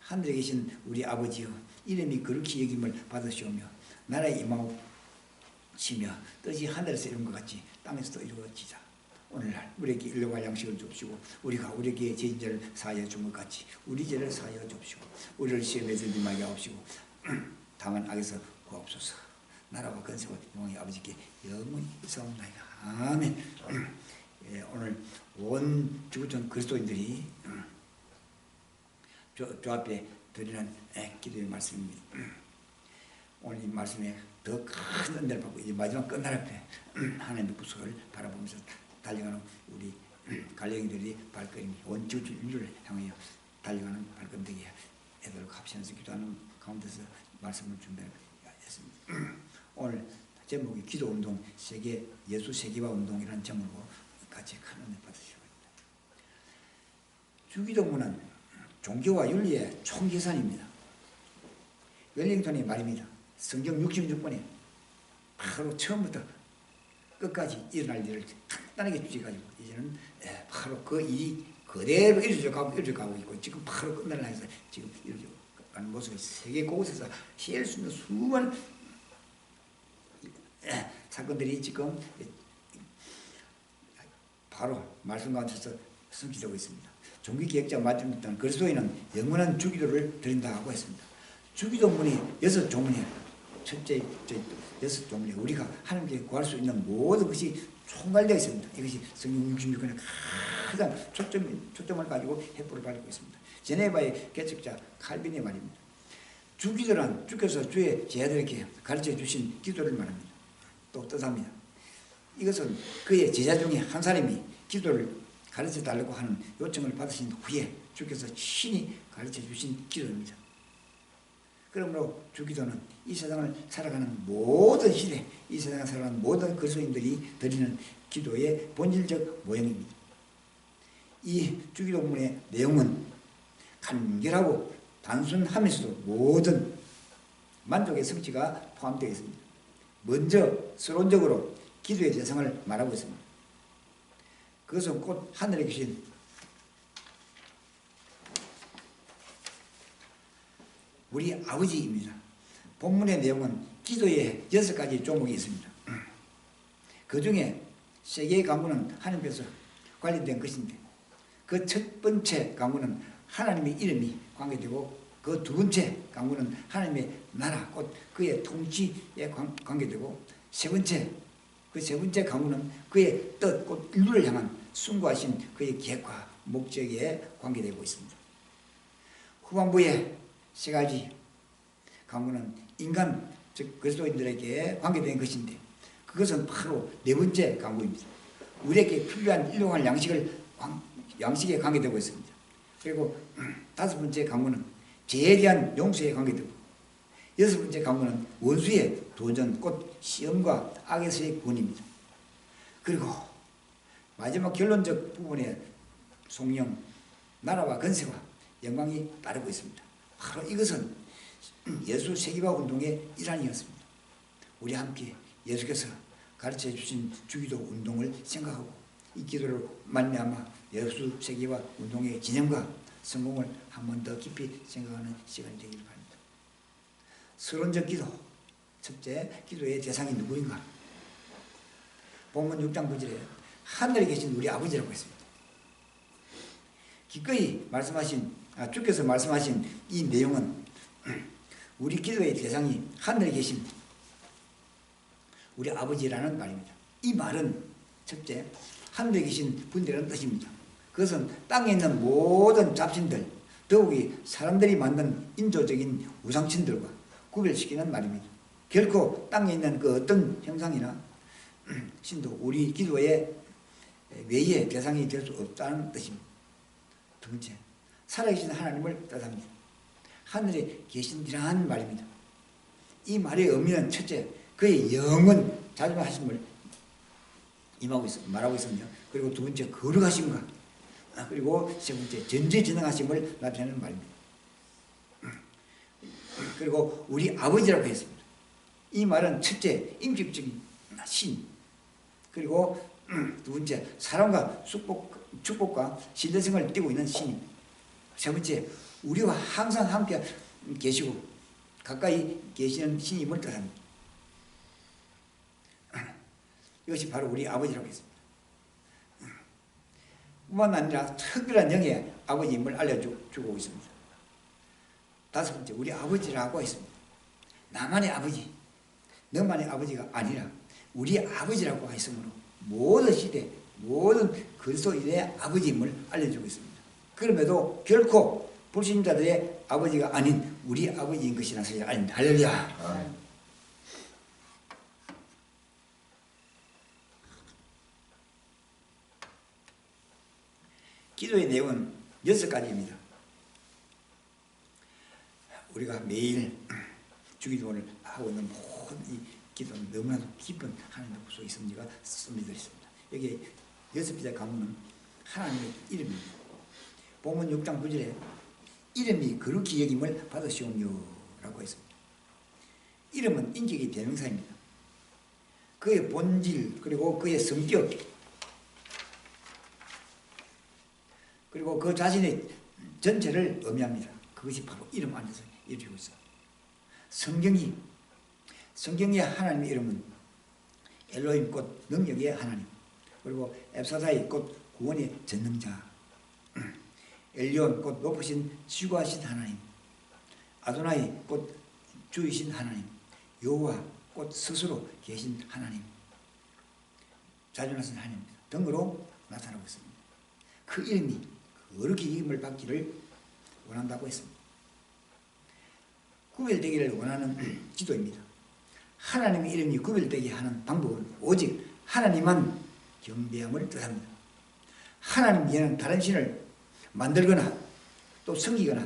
하늘에 계신 우리 아버지여 이름이 거룩히 여김을 받으시오며 나라의 임하옵시며 뜻이 하늘에서 이룬 것 같이 땅에서도 이루어지자. 오늘날 우리에게 일용할 양식을 줍시고 우리가 우리에게 죄인 죄를 사하여 준 것 같이 우리 죄를 사하여 줍시고 우리를 시험에 들지 말게 하옵시고 다만 악에서 구하옵소서. 나라와 권세와 영광이 아버지께 영원히 있사옵나이다. 아멘. 예, 오늘 온 지구촌 그리스도인들이 저 앞에 드리는 기도의 말씀입니다. 오늘 이 말씀에 더 큰 은혜를 받고 이제 마지막 끝날 앞에 하나님의 구속을 바라보면서 달려가는 우리 갈령이들이 발걸음이 온 지구촌 인류를 향하여 달려가는 발걸음 되게 해도록 합시면서 기도하는 가운데서 말씀을 준비했습니다. 오늘 제목이 기도운동 세계 예수 세계화 운동이라는 제목으로 같이 큰 은혜 받으시기 바랍니다. 주기도문은 종교와 윤리의 총계산입니다. 웰링턴의 말입니다. 성경 66번에 바로 처음부터 끝까지 일어날 일을 간단하게 주제가지고 이제는 바로 그 일이 그대로 이루어져가고 있고 지금 바로 끝날 날에서 지금 이루어져가는 모습이 세계 곳곳에서 시할 수 있는 수많은 사건들이 지금 바로 말씀 가운데서 성취되고 있습니다. 종교개혁자 마틴 루터는 그리스도인은 영원한 주기도를 드린다고 했습니다. 주기도문이 6조문이에요. 첫째 6조문에 우리가 하나님께 구할 수 있는 모든 것이 총괄되어 있습니다. 이것이 성경 66권의 가장 초점을 가지고 해부를 가지고 있습니다. 제네바의 개척자 칼빈의 말입니다. 주기도란 주께서 주의 제자들에게 가르쳐 주신 기도를 말합니다. 또 뜻합니다. 이것은 그의 제자 중에 한 사람이 기도를 가르쳐 달라고 하는 요청을 받으신 후에 주께서 친히 가르쳐 주신 기도입니다. 그러므로 주기도는 이 세상을 살아가는 모든 시대, 이 세상을 살아가는 모든 그리스도인들이 드리는 기도의 본질적 모형입니다. 이 주기도문의 내용은 간결하고 단순하면서도 모든 만족의 성취가 포함되어 있습니다. 먼저 서론적으로 기도의 대상을 말하고 있습니다. 그것은 곧 하늘에 계신 우리 아버지입니다. 본문의 내용은 기도의 6가지 종목이 있습니다. 그 중에 세 개의 강구는 하나님께서 관련된 것인데 그 첫 번째 강구는 하나님의 이름이 관계되고 그 두 번째 강구는 하나님의 나라 곧 그의 통치에 관계되고 세 번째 강구는 그의 뜻 곧 인류를 향한 숭고하신 그의 계획과 목적에 관계되고 있습니다. 후반부에 세 가지 강구는 인간 즉 그리스도인들에게 관계된 것인데 그것은 바로 네 번째 강구입니다. 우리에게 필요한 일용할 양식에 관계되고 있습니다. 그리고 다섯 번째 강구는 죄에 대한 용서에 관계되고 여섯 번째 강구는 원수의 도전 곧 시험과 악에서의 구원입니다. 그리고 마지막 결론적 부분에 성령, 나라와 권세와 영광이 따르고 있습니다. 바로 이것은 예수 세계화 운동의 일환이었습니다. 우리 함께 예수께서 가르쳐 주신 주기도 운동을 생각하고 이 기도를 말미암아 예수 세계화 운동의 진행과 성공을 한 번 더 깊이 생각하는 시간이 되기를 바랍니다. 서론적 기도, 첫째 기도의 대상이 누구인가? 본문 6장 9절에 하늘에 계신 우리 아버지라고 했습니다. 기꺼이 주께서 말씀하신 이 내용은 우리 기도의 대상이 하늘에 계신 우리 아버지라는 말입니다. 이 말은 첫째 하늘에 계신 분들이라는 뜻입니다. 그것은 땅에 있는 모든 잡신들, 더욱이 사람들이 만든 인조적인 우상신들과 구별시키는 말입니다. 결코 땅에 있는 그 어떤 형상이나 신도 우리 기도의 외의 대상이 될 수 없다는 뜻입니다. 두 번째, 살아계신 하나님을 뜻합니다. 하늘에 계신이라는 말입니다. 이 말의 의미는 첫째, 그의 영원 자존하심을 말하고 있습니다. 그리고 두 번째, 거룩하심과 그리고 세 번째, 전지전능하심을 나타내는 말입니다. 그리고 우리 아버지라고 했습니다. 이 말은 첫째, 인격적인 신, 그리고 두 번째, 사랑과 축복과 신뢰성을 띠고 있는 신입니다. 세 번째, 우리와 항상 함께 계시고 가까이 계시는 신임을 뜻합니다. 이것이 바로 우리 아버지라고 했습니다. 뿐만 아니라 특별한 영의 아버지임을 알려주고 있습니다. 다섯 번째, 우리 아버지라고 했습니다. 나만의 아버지, 너만의 아버지가 아니라 우리 아버지라고 했으므로 모든 시대, 모든 그리스도인의 아버지임을 알려주고 있습니다. 그럼에도 결코 불신자들의 아버지가 아닌 우리 아버지인 것이라는 사실을 알립니다. 할렐루야. 기도의 내용은 6가지입니다. 우리가 매일 주기도를 하고 있는 모든 이 기도는 너무나도 깊은 하나님의 속에 있습니다. 씀이 있습니다. 여기 6번째 가문은 하나님의 이름입니다. 본문 6장 9절에 이름이 거룩히 여김을 받으시오며라고 했습니다. 이름은 인격의 대명사입니다. 그의 본질, 그리고 그의 성격, 그리고 그 자신의 전체를 의미합니다. 그것이 바로 이름 안에서 이루어지고 있어요. 성경의 하나님의 이름은 엘로힘 곧 능력의 하나님, 그리고 앱사다이 곧 구원의 전능자, 엘리온 곧 높으신 지구하신 하나님, 아도나이 곧 주이신 하나님, 여호와 곧 스스로 계신 하나님, 자존하신 하나님 등으로 나타나고 있습니다. 그 이름이 거룩히 여김을 받기를 원한다고 했습니다. 구별되기를 원하는 기도입니다. 하나님의 이름이 구별되게 하는 방법은 오직 하나님만 경배함을 뜻합니다. 하나님 외에는 다른 신을 만들거나 또 섬기거나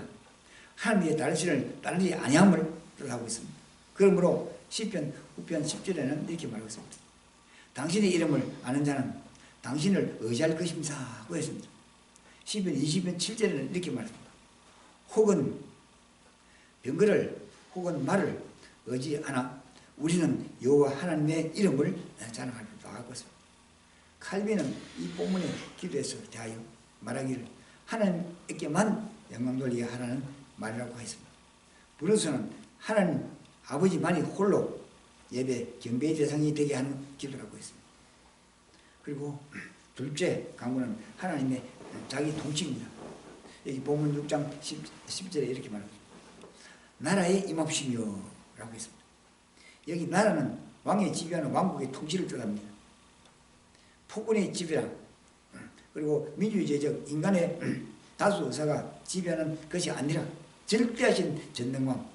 하나님 외에 다른 신을 따르지 아니함을 뜻하고 있습니다. 그러므로 시편 9편 10절에는 이렇게 말하고 있습니다. 당신의 이름을 아는 자는 당신을 의지할 것임사고 했습니다. 시편 20편 7절에는 이렇게 말합니다. 혹은 병거를 혹은 말을 의지하나 우리는 여호와 하나님의 이름을 자랑할 줄 알고 있습니다. 칼빈은 이 본문의 기도에서 대하여 말하기를 하나님께만 영광 돌리게 하라는 말이라고 했습니다. 브루스는 하나님 아버지만이 홀로 예배 경배의 대상이 되게 하는 기도라고 했습니다. 그리고 둘째 강구는 하나님의 자기 통치입니다. 여기 본문 6장 10절에 이렇게 말합니다. 나라에 임합시며 라고 했습니다. 여기 나라는 왕이 지배하는 왕국의 통치를 뜻합니다. 폭군의 지배랑 그리고 민주주의적 인간의 다수 의사가 지배하는 것이 아니라 절대하신 전능왕,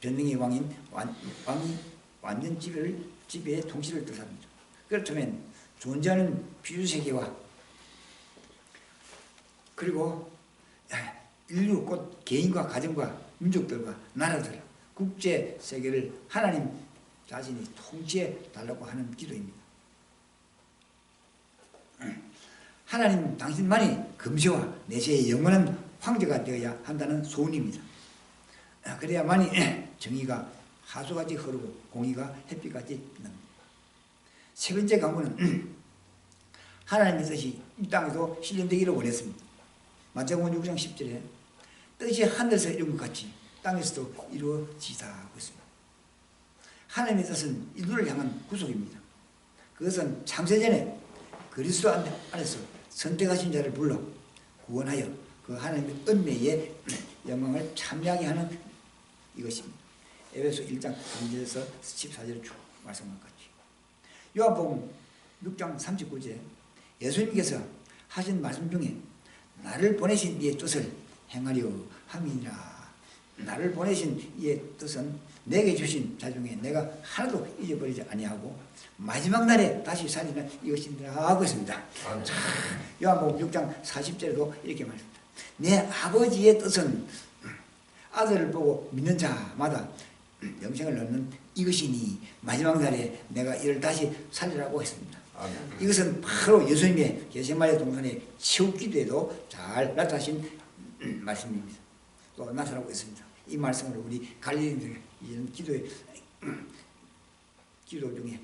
전능의 왕인 왕이 완전 지배의 통치를 뜻합니다. 그렇다면 존재하는 비주세계와 그리고 인류 곧 개인과 가정과 민족들과 나라들, 국제 세계를 하나님 자신이 통치해 달라고 하는 기도입니다. 하나님 당신만이 금세와 내세의 영원한 황제가 되어야 한다는 소원입니다. 그래야만이 정의가 하수같이 흐르고 공의가 햇빛같이 빛납니다. 세 번째 강구는 하나님의 뜻이 이 땅에도 실현되기를 원했습니다. 마태복음 6장 10절에 뜻이 하늘에서 이룬 것 같이 땅에서도 이루어지다 하고 있습니다. 하나님의 뜻은 인류를 향한 구속입니다. 그것은 창세전에 그리스도 안에서 선택하신 자를 불러 구원하여 그 하나님의 은혜의 영광을 참여하게 하는 이것입니다. 에베소 1장 3절에서 14절에 쭉 말씀한 같이 요한복음 6장 39절에 예수님께서 하신 말씀 중에 나를 보내신 이의 뜻을 행하려 함이니라. 나를 보내신 이의 뜻은 내게 주신 자 중에 내가 하나도 잊어버리지 아니하고 마지막 날에 다시 살리는 이것이니라 하고 있습니다. 요한복음 6장 40절에도 이렇게 말했습니다. 내 아버지의 뜻은 아들을 보고 믿는 자마다 영생을 얻는 이것이니 마지막 날에 내가 이를 다시 살리라고 했습니다. 아멘. 이것은 바로 예수님의 겟세마네 동산의 치유기도에도 잘 나타나신 말씀입니다. 또 나타나고 있습니다. 이 말씀을 우리 갈릴리인들의 이런 기도 중에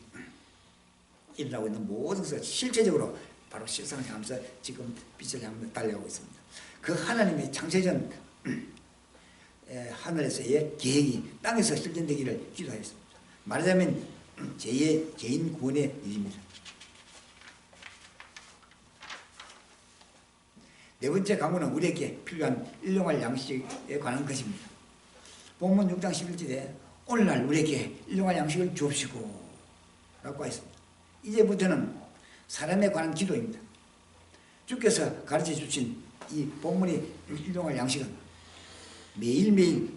일어나고 있는 모든 것을 실제적으로 바로 실상을 향하면서 지금 빛을 향하면서 달려가고 있습니다. 그 하나님의 창세전 하늘에서의 계획이 땅에서 실현되기를 기도하였습니다. 말하자면 제2의 개인 구원의 일입니다. 네 번째 강구는 우리에게 필요한 일용할 양식에 관한 것입니다. 본문 6장 11절에 오늘날 우리에게 일용할 양식을 주옵시고 라고 했습니다. 이제부터는 사람에 관한 기도입니다. 주께서 가르쳐 주신 이 본문의 일용할 양식은 매일매일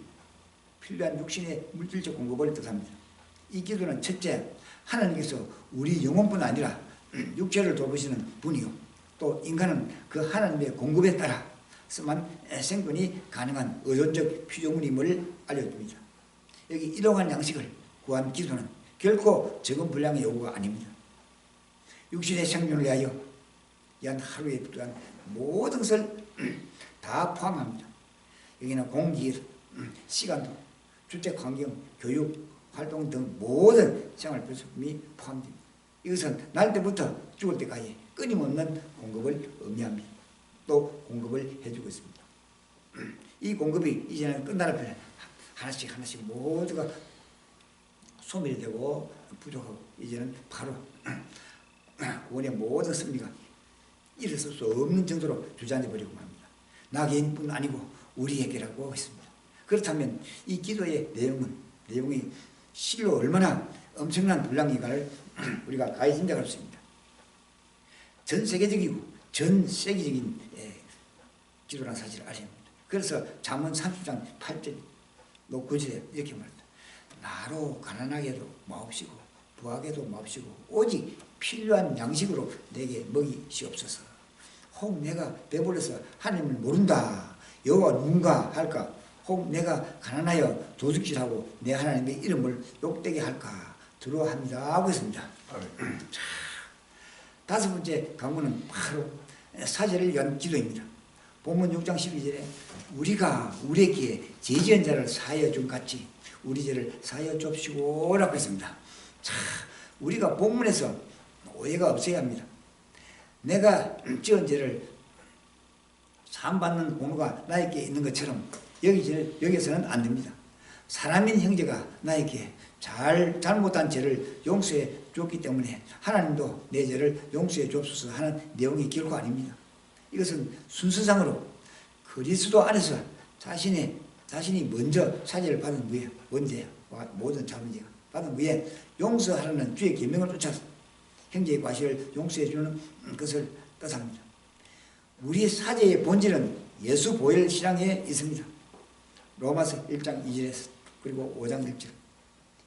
필요한 육신의 물질적 공급을 뜻합니다. 이 기도는 첫째, 하나님께서 우리 영혼뿐 아니라 육체를 돌보시는 분이요, 또 인간은 그 하나님의 공급에 따라서만 생존이 가능한 의존적 피조물임을 알려줍니다. 여기 일용할 양식을 구한 기도는 결코 적은 분량의 요구가 아닙니다. 육신의 생존을 위하여 한 하루에 필요한 모든 것을 다 포함합니다. 여기는 공기, 시간도, 주택 환경, 교육, 활동 등 모든 생활 필수품이 포함됩니다. 이것은 날 때부터 죽을 때까지 끊임없는 공급을 의미합니다. 또 공급을 해주고 있습니다. 이 공급이 이제는 끝날 앞에 하나씩 모두가 소멸이 되고 부족하고 이제는 바로 구원의 모든 승리가 일어설 수 없는 정도로 주저앉아 버리고 말합니다. 나 개인뿐 아니고 우리에게라고 했습니다. 그렇다면 이 기도의 내용이 실로 얼마나 엄청난 분량인가를 우리가 가히 짐작할 수 있습니다. 전 세계적이고 전 세계적인 기도라는 사실을 알아야 합니다. 그래서 잠언 30장 8절 9절에 이렇게 말합니다. 나로 가난하게도 마옵시고 부하게도 마옵시고 오직 필요한 양식으로 내게 먹이시옵소서. 혹 내가 배불러서 하나님을 모른다, 여호와 누군가 할까, 혹 내가 가난하여 도둑질하고 내 하나님의 이름을 욕되게 할까 두려워합니다 하고 있습니다. 다섯 번째 강구는 바로 사죄를 위한 기도입니다. 본문 6장 12절에 우리가 우리에게 죄지은 자를 사하여 준 같이 우리 죄를 사하여 줍시고 라고 했습니다. 자, 우리가 본문에서 오해가 없어야 합니다. 내가 지은 죄를 사함받는 공로가 나에게 있는 것처럼 여기서는 안 됩니다. 사람인 형제가 나에게 잘못한 죄를 용서해 줬기 때문에 하나님도 내 죄를 용서해 줍소서 하는 내용이 결코 아닙니다. 이것은 순서상으로 그리스도 안에서 자신이 먼저 사죄를 받은 후에 모든 잘못죄가 받은 후에 용서하라는 주의 계명을 쫓아서 형제의 과실을 용서해 주는 것을 뜻합니다. 우리 사죄의 본질은 예수 보혈 신앙에 있습니다. 로마서 1장 2절에서 그리고 5장 1절,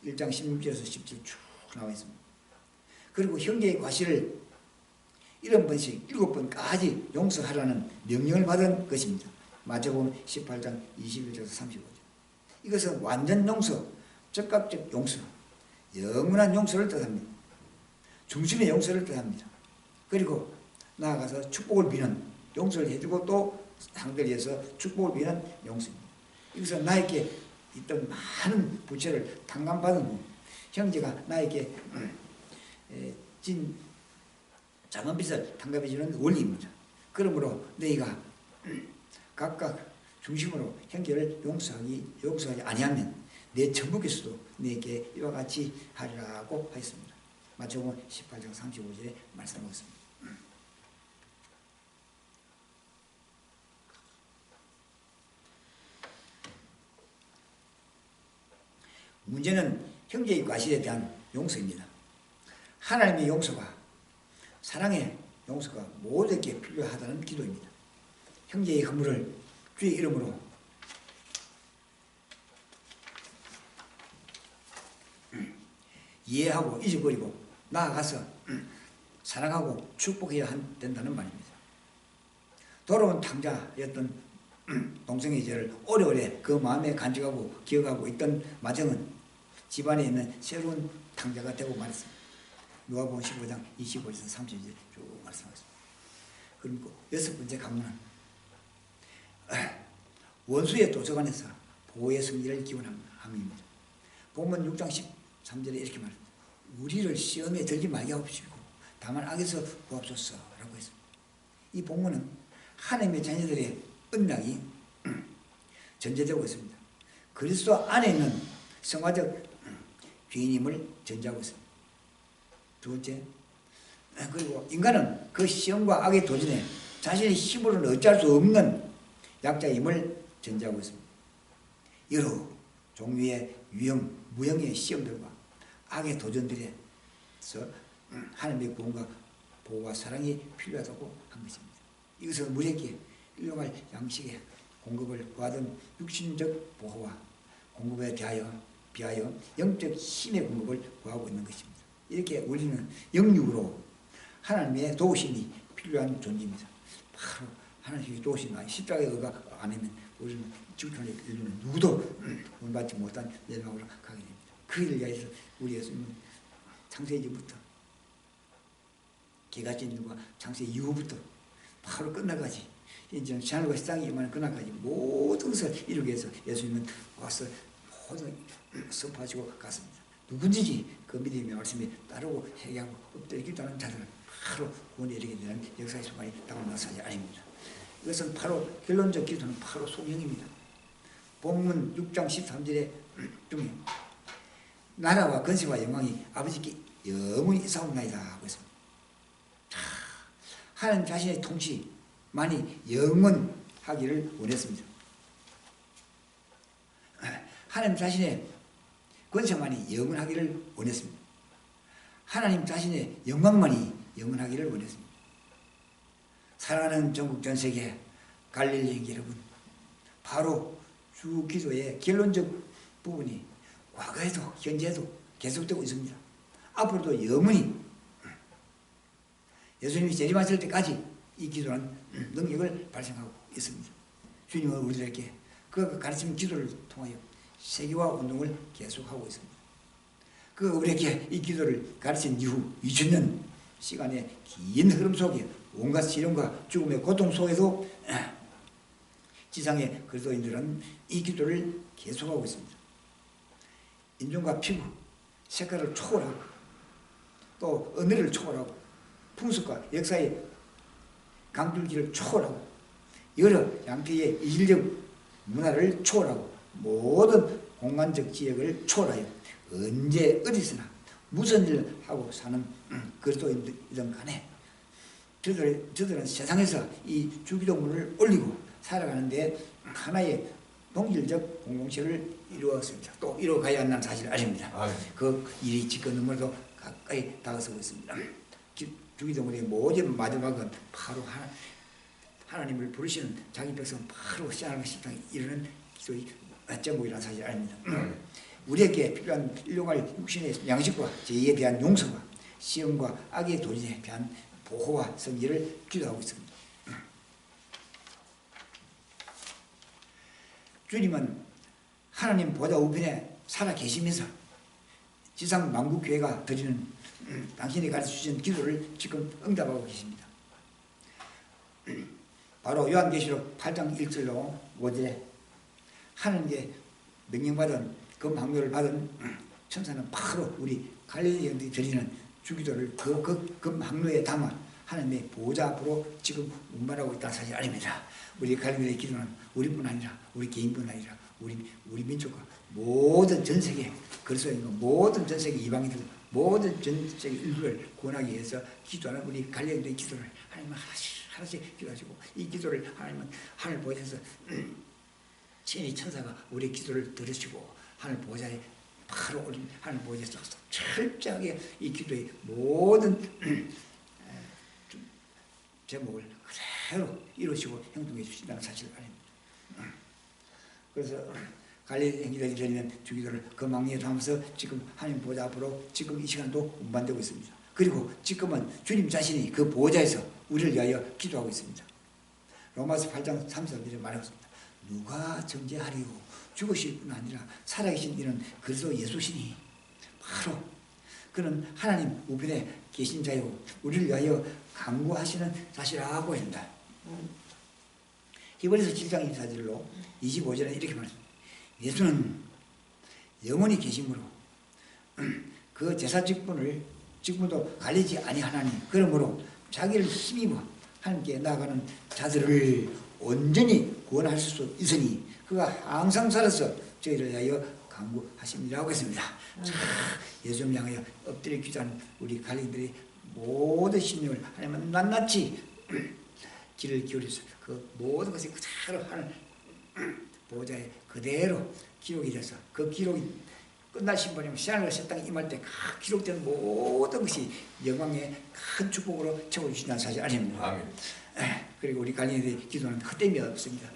1장 16절에서 17절 쭉 나와 있습니다. 그리고 형제의 과실을 7번씩 7번까지 용서하라는 명령을 받은 것입니다. 마태복음 18장 21절에서 35절. 이것은 완전 용서, 즉각적 용서, 영원한 용서를 뜻합니다. 중심의 용서를 뜻합니다. 그리고 나아가서 축복을 비는 용서를 해주고 또 상대를 위해서 축복을 비는 용서입니다. 이것은 나에게 있던 많은 부채를 탕감받은 후 형제가 나에게 진 작은 빚을 탕감해 주는 원리입니다. 그러므로 너희가 각각 중심으로 형제를 용서하지 아니하면 내 천국에서도 너에게 이와 같이 하리라고 하였습니다. 마태복음 18장 35절에 말씀하고 있습니다. 문제는 형제의 과실에 대한 용서입니다. 하나님의 용서가, 사랑의 용서가 모두에게 필요하다는 기도입니다. 형제의 허물을 주의 이름으로 이해하고 잊어버리고 나아가서 사랑하고 축복해야 된다는 말입니다. 돌아온 탕자였던 동생의 죄를 오래오래 그 마음에 간직하고 기억하고 있던 마정은 집안에 있는 새로운 탕자가 되고 말했습니다. 누가복음 15장 25에서 30절 쭉 말씀하셨습니다. 그리고 여섯 번째 관문은 원수의 도서관에서 보호의 승리를 기원함입니다. 본문 6장 13절에 이렇게 말합니다. 우리를 시험에 들지 말게 하옵시고 다만 악에서 구하옵소서 라고 했습니다. 이 본문은 하나님의 자녀들의 언약이 전제되고 있습니다. 그리스도 안에 있는 성화적 죄인임을 전제하고 있습니다. 두 번째, 그리고 인간은 그 시험과 악의 도전에 자신의 힘으로는 어찌할 수 없는 약자임을 전제하고 있습니다. 여러 종류의 유형, 무형의 시험들과 악의 도전들에서 하나님의 구원과 보호와 사랑이 필요하다고 한 것입니다. 이것은 우리에게 일용할 양식의 공급을 구하던 육신적 보호와 공급에 비하여 영적 힘의 공급을 구하고 있는 것입니다. 이렇게 우리는 영육으로 하나님의 도우심이 필요한 존재입니다. 바로 하나님의 도우심이 십자가의 의가 아니면 우리는 지구촌의 인류는 누구도 구원받지 못한 멸망으로 가게 됩니다. 그 일을 위해서 우리 예수님은 창세기부터 개가진일과 창세 이후부터 바로 끝나까지 이제는 하늘과 세상이 임하는 그날까지 모든 것을 이루기 위해서 예수님은 와서 모든 선포하시고 갔습니다. 누군지 그 믿음의 말씀에 따르고 회개하고 엎드려 기도하는 자들은 바로 구원에 이르게 되는 역사의 순간이 다가오는 사실이 아닙니다. 이것은 바로 결론적 기도는 바로 소명입니다. 본문 6장 13절에 중에 나라와 건세와 영광이 아버지께 영원히 있사옵나이다 하고 있습니다. 하나님 자신의 통치만이 영원하기를 원했습니다. 하나님 자신의 권세만이 영원하기를 원했습니다. 하나님 자신의 영광만이 영원하기를 원했습니다. 사랑하는 전국 전세계 갈릴리 여러분, 바로 주 기도의 결론적 부분이 과거에도 현재에도 계속되고 있습니다. 앞으로도 영원히 예수님이 재림하실 때까지 이 기도는 능력을 발생하고 있습니다. 주님은 우리들에게 그 가르치는 기도를 통하여 세계화 운동을 계속하고 있습니다. 그 우리에게 이 기도를 가르친 이후 2000년 시간의 긴 흐름 속에 온갖 시련과 죽음의 고통 속에도 지상의 그리스도인들은 이 기도를 계속하고 있습니다. 인종과 피부, 색깔을 초월하고 또 언어를 초월하고 풍습과 역사의 강줄기를 초월하고 여러 양태의 이질적 문화를 초월하고 모든 공간적 지역을 초월하여 언제 어디서나 무슨 일을 하고 사는 그리스도인들이든 간에 저들은 세상에서 이 주기도문을 올리고 살아가는데 하나의 동질적 공동체를 이루었습니다. 또 이루어가야 한다는 사실을 아십니다. 그 일이 지금 너무나도 가까이 다가서고 있습니다. 주기도문의 모든 마지막은 바로 하나님을 부르시는 자기 백성 바로 시작하는 십상에 이르는 기도의 제목이라는 사실을 아닙니다. 우리에게 필요한 일용할 육신의 양식과 죄에 대한 용서와 시험과 악의 도전에 대한 보호와 승리를 기도하고 있습니다. 주님은 하나님 보좌 우편에 살아 계시면서 지상 만국교회가 드리는 당신이 가르쳐주신 기도를 지금 응답하고 계십니다. 바로 요한계시록 8장 1절로 5절에 하나님께 명령받은 금학료를 받은 천사는 바로 우리 갈릴리 형들이 드리는 주기도를 그 금학료에 담아 하나님의 보호자 앞으로 지금 운반하고 있다는 사실 아닙니다. 우리 갈릴리의 기도는 우리뿐 아니라 우리 개인뿐 아니라 우리 민족과 모든 전 세계 그리스도인과 모든 전 세계 이방인들 모든 전 세계 인류를 구원하기 위해서 기도하는 우리 갈릴리의 기도를 하나님은 하나씩 기도하시고 이 기도를 하나님은 하늘 보좌에서 친히 천사가 우리의 기도를 들으시고 하늘 보좌에 바로 올린 하늘 보좌에서 철저하게 이 기도의 모든 제목을 그대로 이루시고 행동해 주신다는 사실을 아닙니다. 그래서 갈릴리 행기들이 드리는 주기도를 그 망리에 담아서 지금 하나님 보좌 앞으로 지금 이 시간도 운반되고 있습니다. 그리고 지금은 주님 자신이 그 보좌에서 우리를 위하여 기도하고 있습니다. 로마서 8장 33절에 말하고 있습니다. 누가 정죄하리요. 죽으실 뿐 아니라 살아계신 이는 그리스도 예수시니 바로 그는 하나님 우편에 계신 자요 우리를 위하여 간구하시는 자시라고 합니다. 히브리서 7장 24절로 25절에 이렇게 말합니다. 예수는 영원히 계심으로 그 제사 직분도 갈리지 아니하나니 그러므로 자기를 힘입어 하나님께 나아가는 자들을 온전히 구원할 수 있으니 그가 항상 살아서 저희를 위하여 간구하심이라고 했습니다. 예수님 향하여 엎드려 기도하는 우리 갈리들의 모든 심령을 하나님은 낱낱이 귀를 기울여서 그 모든 것이 그대로 하는 보호자에 그대로 기록이 돼서 그 기록이 끝날 심판이면 시간을 새 땅에 임할 때 기록된 모든 것이 영광의 큰 축복으로 채워주신다는 사실 아닙니다. 아멘. 그리고 우리 갈리들의 기도는 헛됨이 없습니다.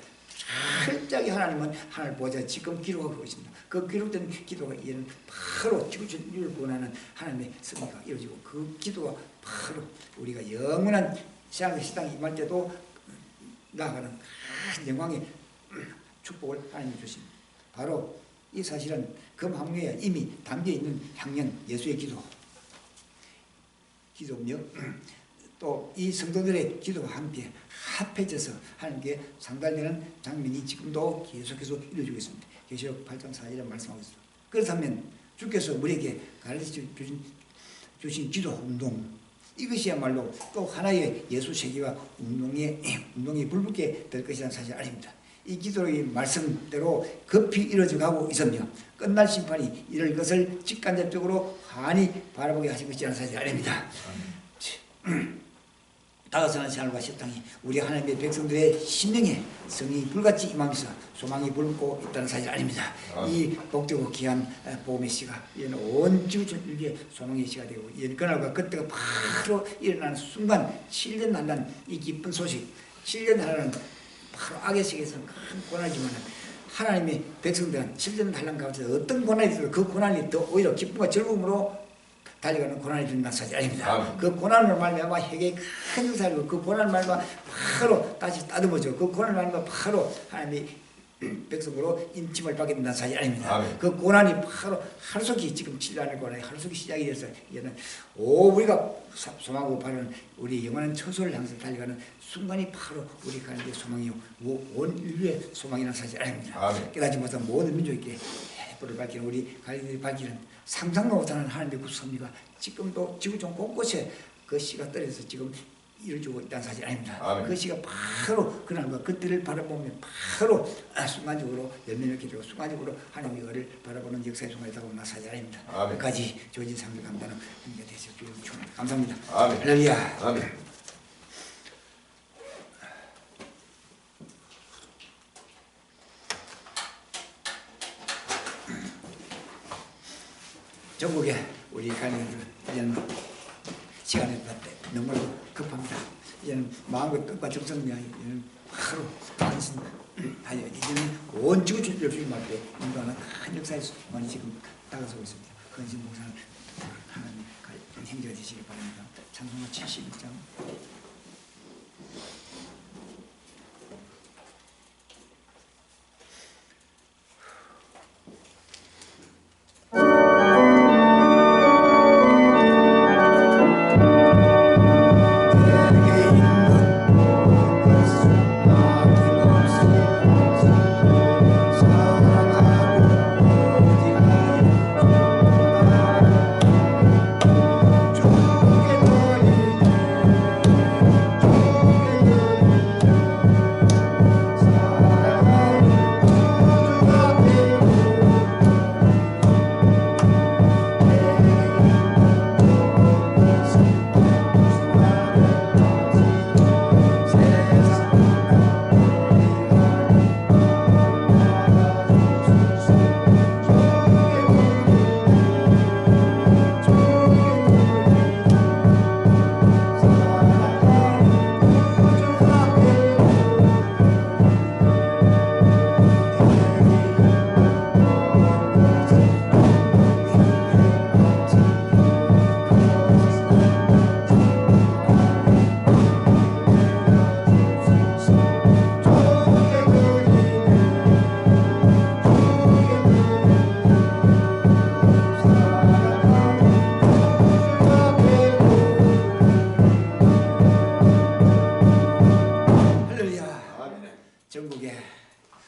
철저하게 하나님은 하나님 보호자 지금 기록하고 있습니다. 그 기록된 기도가 이제는 바로 지구촌을 원하는 하나님의 승리가 이루어지고 그 기도가 바로 우리가 영원한 시간을 새 땅에 임할 때도 나아가는 큰 영광의 축복을 하나님이 주십니다. 바로 이 사실은 금함류에 이미 담겨있는 향연 예수의 기도며 또 이 성도들의 기도와 함께 합해져서 하나님께 상달되는 장면이 지금도 계속해서 이루어지고 있습니다. 계시록 8장 4절에 말씀하고 있습니다. 그렇다면 주께서 우리에게 가르쳐 주신 기도 운동 이것이야말로 또 하나의 예수 세계와 운동이 불붙게 될 것이라는 사실 아닙니다. 이 기도의 말씀대로 급히 이루어져 가고 있으며 끝날 심판이 이럴 것을 직간접적으로 환히 바라보게 하신 것이라는 사실 아닙니다. 다가서는 하늘과 새 땅이 우리 하나님의 백성들의 심령에 성이 불같이 임하면서 소망이 불붙고 있다는 사실 아닙니다. 이 복되고 귀한 복음의 시가 이제는 온 지구촌 일기의 소망의 시가 되고 이제는 그날과 그때가 바로 일어나는 순간 7년 난다는 이 기쁜 소식 7년 하나는 바로 악의 세계에서 큰 고난이지만 하나님의 백성들은 7년 단란 가운데 어떤 고난이 들어도 그 고난이 더 오히려 기쁨과 즐거움으로 달려가는 고난이 된다는 사실 아닙니다. 그 고난을 말미암아 핵의 큰 역사를 그 고난을 말미암아 바로 다시 따듬어져 그 고난을 말미암아 바로 하나님의 백성으로 인침을 받게 된다는 사실 아닙니다. 아멘. 그 고난이 바로 하루속히 지금 7년의 고난이 하루속히 시작이 돼서 이제는 우리가 소망하고 바라는 우리 영원한 처소를 향해서 달려가는 순간이 바로 우리 가는 게 소망이요 온 인류의 소망이라는 사실 아닙니다. 아멘. 깨닫지 못한 모든 민족에게 불을 밝히는 우리 갈릴리를 밝히는 상상도 못하는 하나님의 구속섭리가 지금도 지구촌 곳곳에 그 씨가 떨어져서 지금 이루어지고 있다는 사실 아닙니다. 아멘. 그 씨가 바로 그날과 그때를 바라보며 바로 순간적으로 열매를 기르고 순간적으로 하나님의 의를 바라보는 역사의 순간이 다가오는 사실 아닙니다. 아멘. 끝까지 주어진 상을 감당하는 은혜가 되시길 축원합니다. 감사합니다. 아멘. 할렐루야. 아멘. 전국에 우리 가정들 이제는 시간이 너무 급합니다. 이제는 마음과 뜻과 정성이 이제는 바로 안심하여 이제는 온 지구촌 열심히 말때 인도하는 큰 역사의 순간이 지금 다가서고 있습니다. 근심 목사는 하나님 행자가 되시길 바랍니다. 찬송가 71장.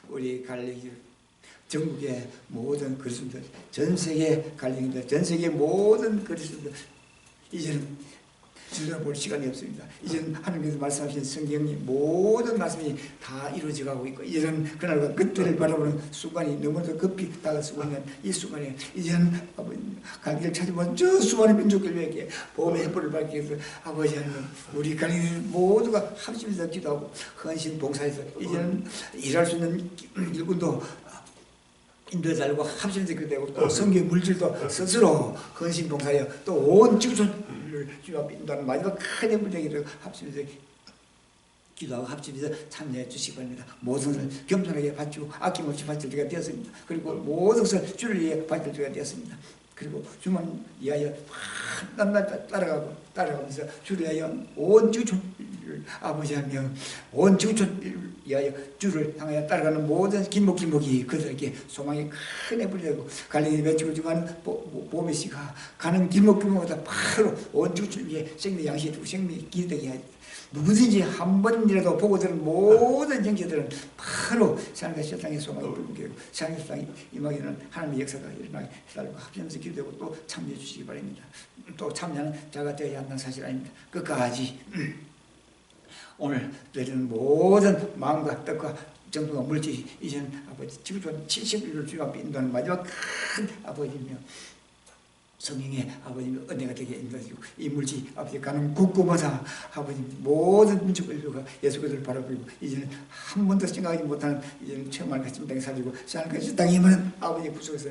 우리 갈릴리 전국의 모든 그리스도인들, 전 세계 갈릴리인들, 전 세계 모든 그리스도인들 이제는 들여다볼 시간이 없습니다. 이제는 하나님께서 말씀하신 성경의 모든 말씀이 다 이루어져가고 있고 이제는 그날과 그때를 바라보는 순간이 너무도 급히 다가서고 있는 이 순간에 이제는 아버님 갈길을 찾으면 저 수많은 민족들에게 보험의 햇불을 밝기 위해서 아버지 하나님 우리 갈길 모두가 합심해서 기도하고 헌신 봉사해서 이제는 일할 수 있는 일꾼도 인도해달라고 합심해서 기도하고 또 성경 물질도 스스로 헌신 봉사하여 또 온 지구촌 주 앞에 인도하는 마지막 큰 힘을 되기를 합심해서 기도하고 합심해서 참여해 주시기 바랍니다. 모든 것을 겸손하게 바치고 아낌없이 바칠 때가 되었습니다. 그리고 모든 것을 주를 위해 바칠 때가 되었습니다. 그리고 주만 위하여 남날 따라가면서 주를 위하여 온 지구촌을 아버지 하며 온 지구촌을 위하여 주를 향하여 따라가는 모든 길목이 그들에게 소망이 큰 해불이 되고 갈릴리 매축을 중하는 보메시가 가는 길목마다 바로 온 지구촌을 위해 생명 양식이 되고 생명이 기되게 하여 누구든지 한 번이라도 보고 들은 모든 형제들은 바로 세상과 세상의 소망이 불붙게 되고 세상의 세상이 임하게 되는 하나님의 역사가 일어나게 해달라고 합심해서 기도되고 또 참여해 주시기 바랍니다. 또 참여하는 자가 되어야 한다는 사실 아닙니다. 끝까지 오늘 드리는 모든 마음과 뜻과 정도가 물질이 이제는 아버지 지구촌 70일을 주님 앞에 인도하는 마지막 큰 아버지며 성령의 아버님의 은혜가 되게 인도하시고 이 물질 아버지 가는 곳곳마다 아버님 모든 민족 인류가 예수 그리스도를 바라보고 이제는 한 번도 생각하지 못하는 이제는 체험할 같은 땅에 살고 사는 것이 땅이면 아버지 구속에서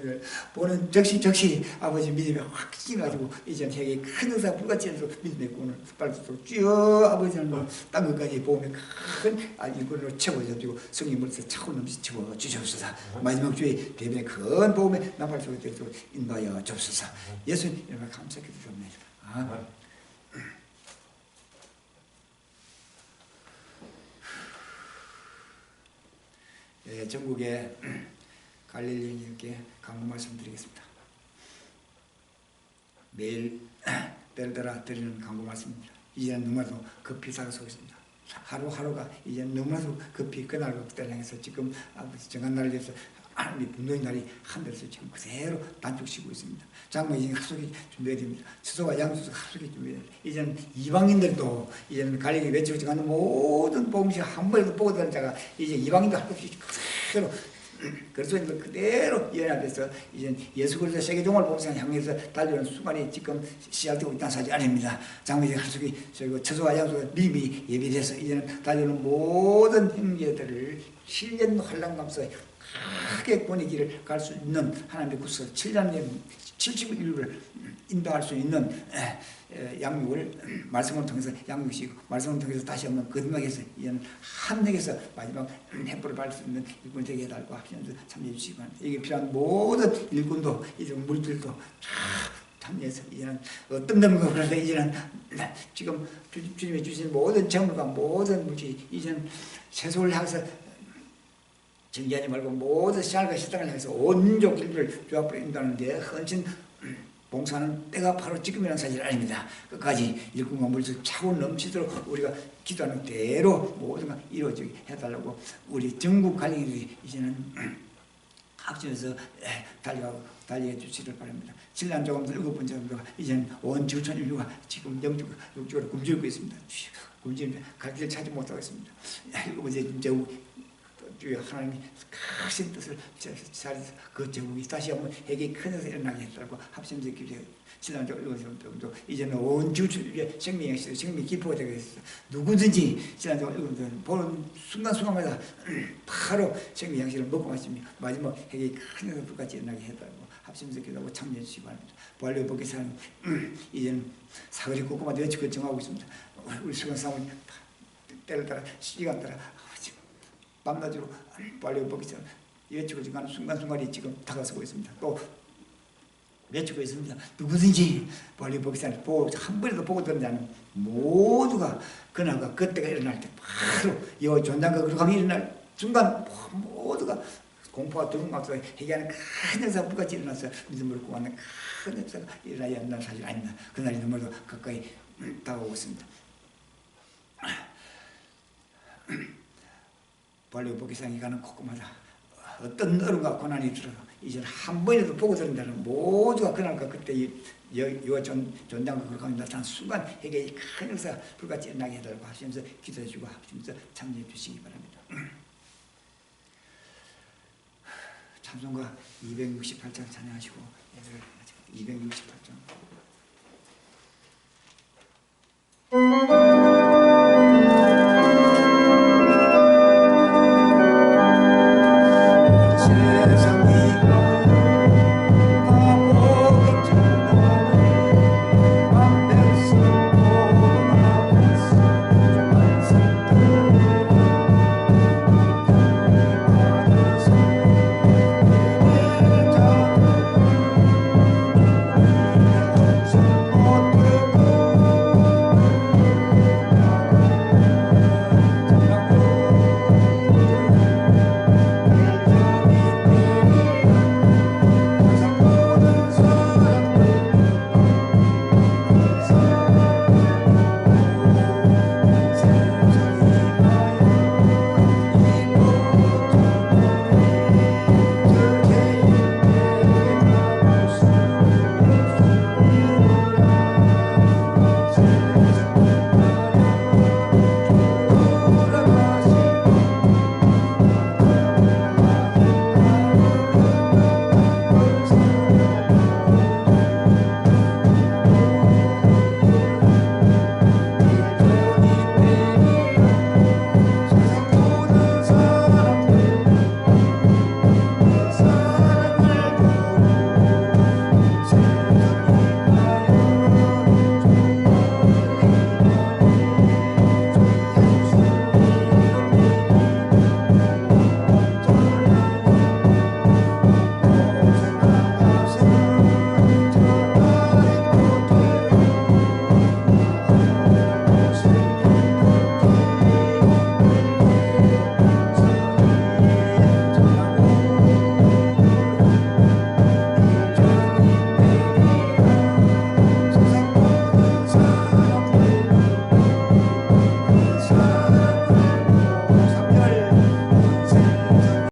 보는 즉시 아버지 믿음에 확신이 가지고 이제는 세계에 큰 의사 불같이 해서 믿음의 꿈을 빨리도록 쭉 아버지는 땅 끝까지 보험에 큰 일꾼으로 채워주시고 성령으로서 차고 넘치고 주시옵소서. 마지막 주에 대변의 큰 보험에 나팔 소리 되도록 인도하여 주옵소서. 예수님 이름으로 감사하게 드립니다. 아멘. 예, 전국에 갈릴리인께 강구 말씀드리겠습니다. 매일 때를 따라 드리는 강구 말씀입니다. 이제는 너무나도 급히 다가서고 있습니다. 하루하루가 이제는 너무나도 급히 그날과 그때를 향해서 지금 아버지 정한 날을 위해서 하나님의 분노의 날이 하늘에서 지금 그대로 단축시키고 있습니다. 장막이 지금 합석이 준비해야 됩니다. 수소와 양수소 합석이 준비해야 됩니다. 이제는 이방인들도 이제는 갈릴리 외치고 가는 모든 복음시 한 번에도 보고 다는 자가 이제 이방인도 할 것 없이 그대로 그리스도인들 그대로 연합해서 이제 예수 그리스도 세계종을 보면서 향해서 달려오는 순간이 지금 시작되고 있다는 사실 아닙니다. 장막이 합석이 저기 처소와 양수가 미리 예비돼서 이제는 달려오는 모든 형제들을 7년 환란 감사에 크게 권위기를 갈 수 있는 하나님의 구속 7년 70일을 인도할 수 있는 양육을 말씀을 통해서 양육시키고 말씀을 통해서 다시 한번 거듭나게해서 이제는 함락해서 마지막 햇불을 받을 수 있는 일꾼이 되게 해달라고 하시면서 참여해 주시기 바랍니다. 이게 필요한 모든 일꾼도 이제 물들도 참여해서 이제는 어떤 놈과 그런데 이제는 지금 주님이 주신 모든 재물과 모든 물질 이제는 세속을 향해서 정리하지 말고 모든 시장과 시장을 향해서 온 민족 인류를 주 앞으로 인도하는데 헌신 봉사하는 때가 바로 지금이라는 사실 아닙니다. 끝까지 일꾼과 물질 차고 넘치도록 우리가 기도하는 대로 모든 걸 이루어지게 해달라고 우리 전국 갈릴리들이 이제는 합심해서 달려해 주시길 바랍니다. 신랑 조금 일곱번 정도가 이제는 온 지구촌 인류가 지금 영적으로 굶주리고 있습니다. 굶주리면 갈 길을 찾지 못하고 있습니다. 일곱번째 제국 주여 하나님이 크신 뜻을 잘해서 그 제국이 다시 한번 해계 큰 데서 일어나게 했다고 합심해서 기도해요. 신앙적으로 읽어서 이제는 온 지구촌에 생명이 있어요. 생명이 기포가 되겠어요. 누구든지 신앙적으로 읽어서 보는 순간순간마다 바로 생명 양식을 먹고 마시며 마지막 해계 큰 데서 불같이 일어나게 했다고 합심해서 기도하고 참여해 주시기 바랍니다. 부활로 복의 사람 이제는 사거리 곳곳마다 외치고 정하고 있습니다. 우리 수건 사모님 때를 따라 시간 따라 밤낮으로 빨리 보기처럼 외치고 가는 순간순간이 지금 다가서고 있습니다. 또 외치고 있습니다. 누구든지 빨리 보기처럼 한 번이라도 보고 들은 자는 모두가 그날과 그때가 일어날 때 바로 이 존장과 그룩함이 일어날 순간 모두가 공포와 두려움 앞에서 회개하는 큰 역사가 불같이 일어나서 믿음으로 구하는 큰 역사가 일어나야 한다는 사실 아닙니다. 그날이 너무도 가까이 다가오고 있습니다. 빨리 복귀상에 가는 곳곳마다 어떤 어려움과 고난이 들어도 이제 한 번이라도 보고 들은다는 모두가 그날과 그때 이와 존장과 그렇게 나타난 순간 에게 큰 역사가 불같이 일어나게 해달라고 하시면서 기도해 주고 하시면서 참여해 주시기 바랍니다. 찬송가 268장 찬양하시고 268장